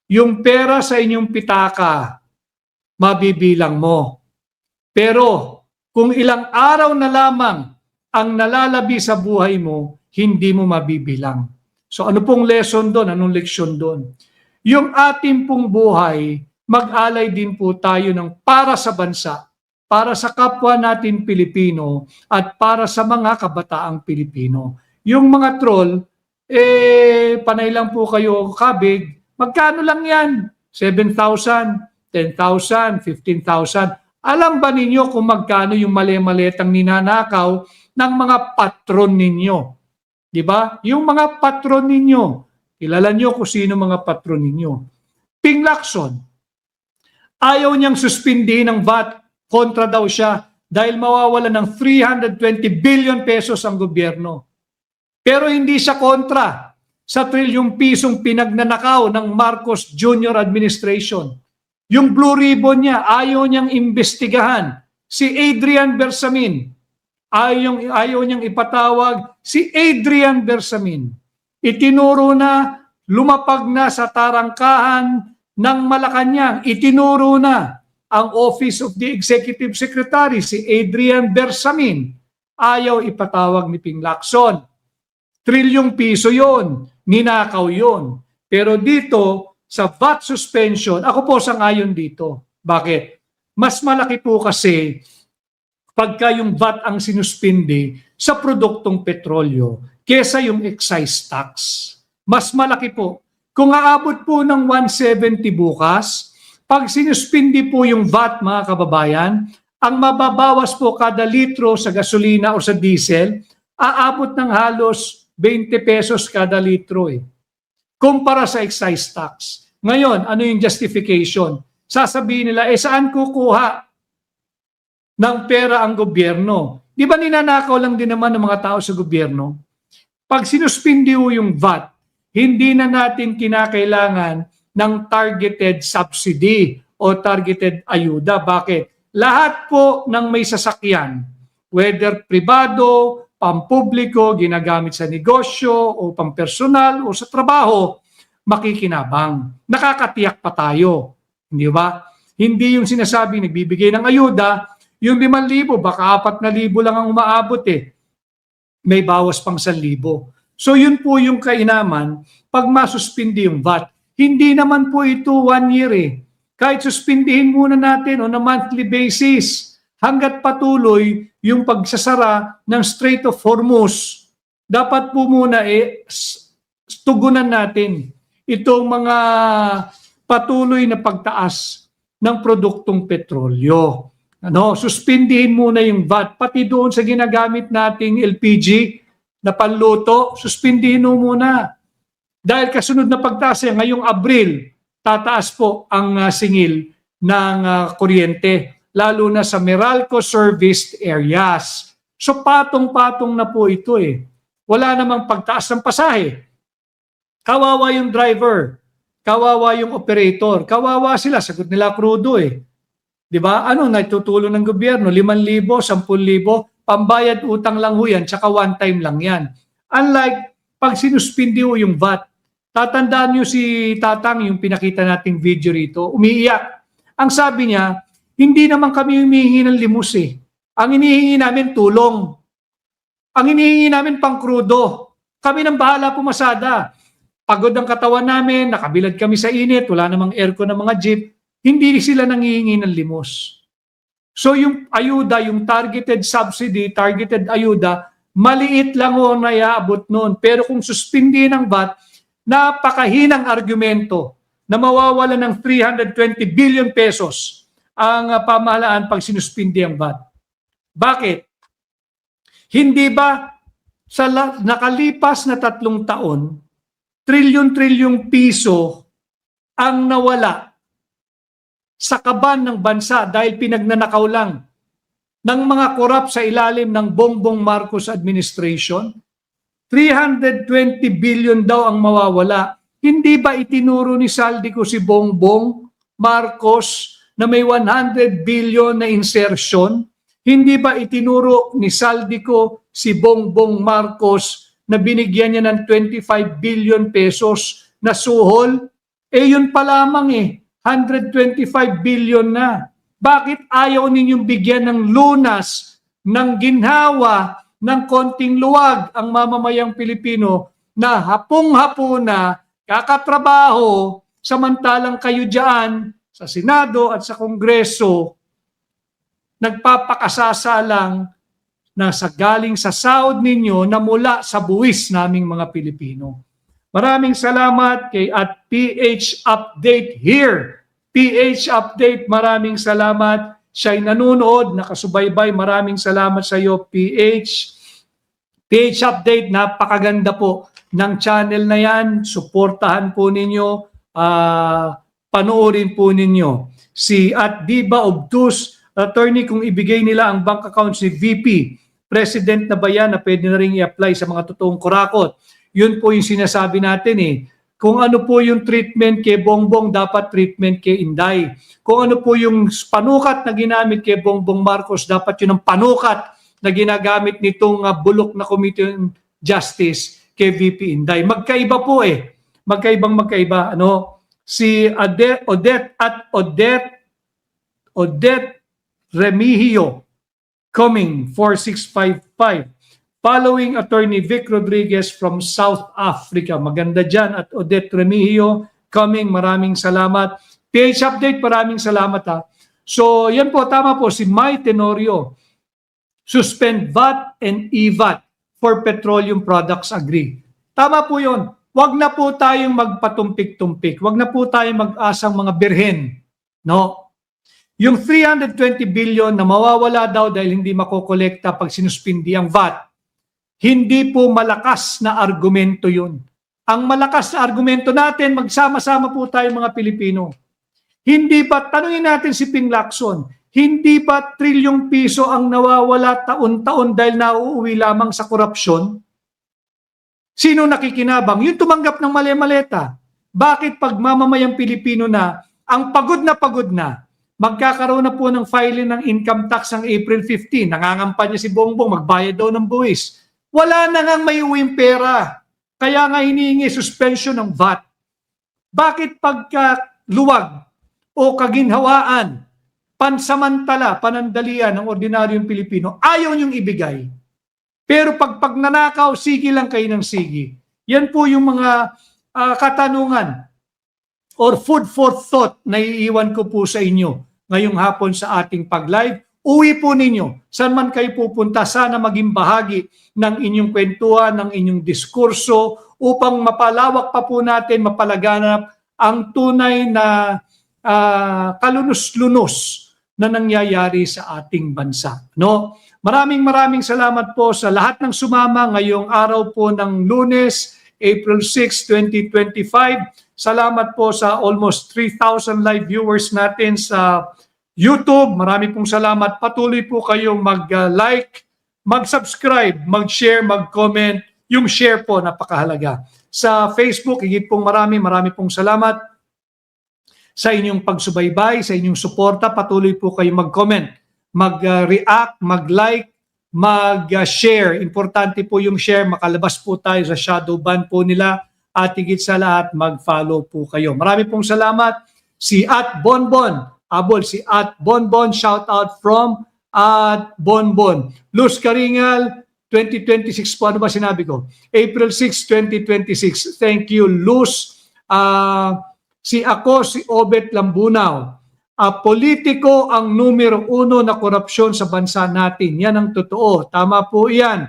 yung pera sa inyong pitaka, mabibilang mo. Pero kung ilang araw na lamang ang nalalabi sa buhay mo, hindi mo mabibilang. So ano pong lesson doon? Anong leksyon doon? Yung ating pong buhay, mag-alay din po tayo ng para sa bansa, para sa kapwa natin Pilipino, at para sa mga kabataang Pilipino. Yung mga troll, panay lang po kayo kabig, magkano lang yan? 7,000, 10,000, 15,000. Alam ba ninyo kung magkano yung mali-malitang ninanakaw ng mga patron ninyo? Di ba? Yung mga patron ninyo, kilala nyo kung sino mga patron ninyo. Ping Lacson, ayaw niyang suspindi ng VAT, kontra daw siya dahil mawawala ng 320 billion pesos ang gobyerno. Pero hindi siya kontra sa trilyong pisong pinagnanakaw ng Marcos Jr. administration. Yung blue ribbon niya, ayaw niyang imbestigahan. Si Adrian Bersamin, ayaw niyang ipatawag si Adrian Bersamin. Itinuro na, lumapag na sa tarangkahan ng Malacanang. Itinuro na ang Office of the Executive Secretary, si Adrian Bersamin. Ayaw ipatawag ni Ping Lacson. Trilyong piso yon, ninakaw yon. Pero dito, sa VAT suspension, ako po sang-ayon dito. Bakit? Mas malaki po kasi pagka yung VAT ang sinuspindi sa produktong petrolyo kesa yung excise tax. Mas malaki po. Kung aabot po ng 170 bukas, pag sinuspindi po yung VAT, mga kababayan, ang mababawas po kada litro sa gasolina o sa diesel, aabot ng halos 20 pesos kada litro kumpara sa excise tax. Ngayon, ano yung justification? Sasabihin nila, saan kukuha ng pera ang gobyerno? Di ba ninanakaw lang din naman ng mga tao sa gobyerno? Pag sinuspindi yung VAT, hindi na natin kinakailangan ng targeted subsidy o targeted ayuda. Bakit? Lahat po ng may sasakyan, whether pribado, pampubliko, ginagamit sa negosyo o pampersonal o sa trabaho, makikinabang. Nakakatiyak pa tayo. Hindi ba? Hindi yung sinasabi nagbibigay ng ayuda, yung 5,000, baka 4,000 lang ang umaabot May bawas pang 1,000. So yun po yung kainaman pag masuspindi yung VAT. Hindi naman po ito 1 year Kahit suspindihin muna natin on a monthly basis hanggat patuloy yung pagsasara ng Strait of Hormuz. Dapat po muna tugunan natin itong mga patuloy na pagtaas ng produktong petrolyo. Suspindihin muna yung VAT, pati doon sa ginagamit nating LPG, na panluto, suspindihin mo muna. Dahil kasunod na pagtaas ngayong Abril, tataas po ang singil ng kuryente, lalo na sa Meralco serviced areas. So patong-patong na po ito eh. Wala namang pagtaas ng pasahe. Kawawa yung driver, kawawa yung operator, kawawa sila, sagot nila krudo eh. 'Di ba? Ano naitutulong ng gobyerno? 5,000, 10,000, pambayad utang lang ho yan, tsaka one time lang yan. Unlike pag sinuspindi ho yung VAT, tatandaan nyo si Tatang, yung pinakita nating video rito, umiiyak. Ang sabi niya, hindi naman kami humihingi ng limos eh. Ang inihingi namin tulong. Ang inihingi namin pang krudo. Kami nang bahala pumasada. Pagod ang katawan namin, nakabilad kami sa init, wala namang aircon ng mga jeep, hindi sila nangihingi ng limos. So yung ayuda, yung targeted subsidy, targeted ayuda, maliit lang o naiaabot noon. Pero kung suspindi ng VAT, napakahinang argumento na mawawala ng 320 billion pesos ang pamahalaan pag sinuspindi ang VAT. Bakit? Hindi ba sa nakalipas na 3 taon, trilyon-trilyong piso ang nawala sa kaban ng bansa dahil pinagnanakaw lang ng mga korap sa ilalim ng Bongbong Marcos administration? 320 billion daw ang mawawala. Hindi ba itinuro ni Saldico si Bongbong Marcos na may 100 billion na insertion? Hindi ba itinuro ni Saldico si Bongbong Marcos na binigyan niya ng 25 billion pesos na suhol? Eh yun pa lamang eh, 125 billion na. Bakit ayaw ninyong bigyan ng lunas, ng ginhawa, ng konting luwag ang mamamayang Pilipino na hapong-hapona, kakatrabaho, samantalang kayo dyan sa Senado at sa Kongreso, nagpapakasasalang na sa galing sa sahod ninyo na mula sa buwis naming mga Pilipino. Maraming salamat kay at PH Update here. PH Update, maraming salamat. Siya'y nanonood, nakasubaybay. Maraming salamat sa iyo, PH. PH Update, napakaganda po ng channel na yan. Suportahan po ninyo, panoorin po ninyo. Si at Diba Obtus, attorney, kung ibigay nila ang bank account si VP, president na ba yan na pwede na rin i-apply sa mga totoong kurakot? Yun po yung sinasabi natin eh. Kung ano po yung treatment kay Bongbong, dapat treatment kay Inday. Kung ano po yung panukat na ginamit kay Bongbong Marcos, dapat yun ang panukat na ginagamit nitong bulok na Committee on Justice kay VP Inday. Magkaiba po eh. Magkaiba. Ano? Si Odette Remigio, coming 4655. Following Attorney Vic Rodriguez from South Africa. Maganda dyan at Odette Remigio, coming. Maraming salamat. PH Update, maraming salamat ha. So yan po, tama po, si Mai Tenorio. Suspend VAT and EVAT for petroleum products, agree. Tama po yun. Huwag na po tayong magpatumpik-tumpik. Huwag na po tayong mag-asang mga birhen. No? Yung 320 billion na mawawala daw dahil hindi makokolekta pag sinuspindi ang VAT, hindi po malakas na argumento yun. Ang malakas na argumento natin, magsama-sama po tayo mga Pilipino. Hindi ba, tanungin natin si Ping Lacson, hindi ba trilyong piso ang nawawala taon-taon dahil nauuwi lamang sa korupsyon? Sino nakikinabang? Yung tumanggap ng mali-maleta. Bakit pag mamamayang Pilipino na, ang pagod na, magkakaroon na po ng filing ng income tax ng April 15, nangangampanya si Bongbong, magbayad daw ng buwis. Wala na ngang may uwing pera. Kaya nga hinihingi suspension ng VAT. Bakit pagka luwag o kaginhawaan, pansamantala, panandalian ng ordinaryong Pilipino, ayaw niyong ibigay? Pero pag nanakaw, sige lang kayo ng sige. Yan po yung mga katanungan or food for thought na iiwan ko po sa inyo ngayong hapon sa ating pag-live. Uwi po ninyo, saan man kayo pupunta, sana maging bahagi ng inyong kwentuhan, ng inyong diskurso upang mapalawak pa po natin, mapalaganap ang tunay na kalunos-lunos na nangyayari sa ating bansa. No? Maraming salamat po sa lahat ng sumama ngayong araw po ng Lunes, April 6, 2025. Salamat po sa almost 3,000 live viewers natin sa YouTube. Marami pong salamat. Patuloy po kayong mag-like, mag-subscribe, mag-share, mag-comment. Yung share po, napakahalaga. Sa Facebook, higit pong marami pong salamat sa inyong pagsubaybay, sa inyong suporta. Patuloy po kayong mag-comment, mag-react, mag-like, mag-share. Importante po yung share. Makalabas po tayo sa shadow ban po nila. At higit sa lahat, mag-follow po kayo. Marami pong salamat. Si @Bonbon, abol si @Bonbon, shout out from @Bonbon. Luz Karingal, 2026 po, ano ba sinabi ko? April 6, 2026. Thank you, Luz. Si Obet Lambunaw. Politiko ang numero 1 na korupsyon sa bansa natin. Yan ang totoo. Tama po yan.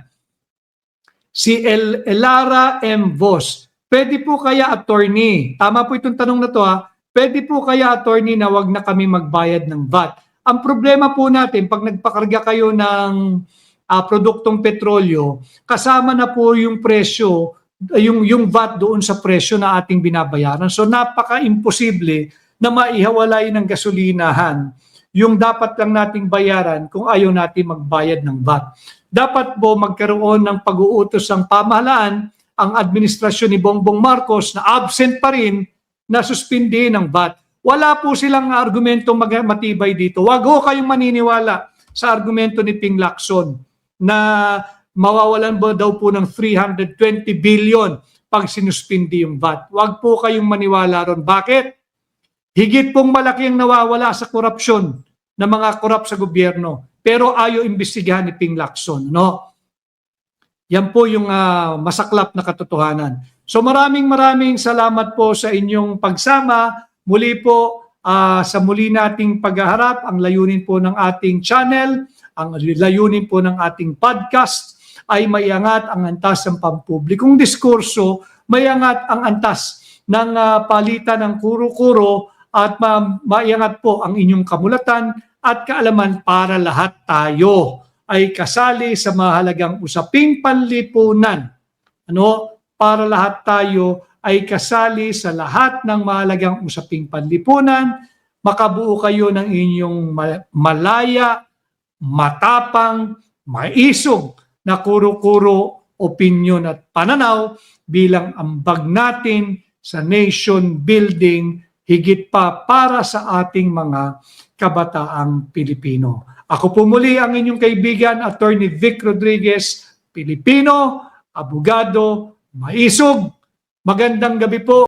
Si Elara M. Vos. Pwede po kaya attorney, tama po itong tanong na to pwede po kaya attorney na wag na kami magbayad ng VAT? Ang problema po natin, pag nagpakarga kayo ng produktong petrolyo, kasama na po yung presyo, yung VAT doon sa presyo na ating binabayaran. So napaka-imposible na maihiwalay ng gasolinahan yung dapat lang nating bayaran kung ayaw natin magbayad ng VAT. Dapat po magkaroon ng pag-uutos ng pamahalaan ang administrasyon ni Bongbong Marcos na absent pa rin na suspindihin ng VAT. Wala po silang argumentong matibay dito. Wag ho kayong maniniwala sa argumento ni Ping Lacson na mawawalan ba daw po ng 320 billion pag sinuspindi yung VAT. Wag po kayong maniwala ron. Bakit? Higit pong malaki ang nawawala sa korupsyon ng mga korap sa gobyerno. Pero ayaw imbestigahan ni Ping Lacson. No? Yan po yung masaklap na katotohanan. So maraming salamat po sa inyong pagsama. Muli po sa muli nating paghaharap, ang layunin po ng ating channel, ang layunin po ng ating podcast ay maiangat ang antas ng pampublikong diskurso, maiangat ang antas ng palitan ng kuro-kuro at maiangat po ang inyong kamulatan at kaalaman para lahat tayo ay kasali sa mahalagang usaping panlipunan. Para lahat tayo ay kasali sa lahat ng mahalagang usaping panlipunan, makabuo kayo ng inyong malaya, matapang, maisog na kuro-kuro, opinyon at pananaw bilang ambag natin sa nation building, higit pa para sa ating mga kabataang Pilipino. Ako po muli ang inyong kaibigan, Attorney Vic Rodriguez, Pilipino, abogado, maisog. Magandang gabi po.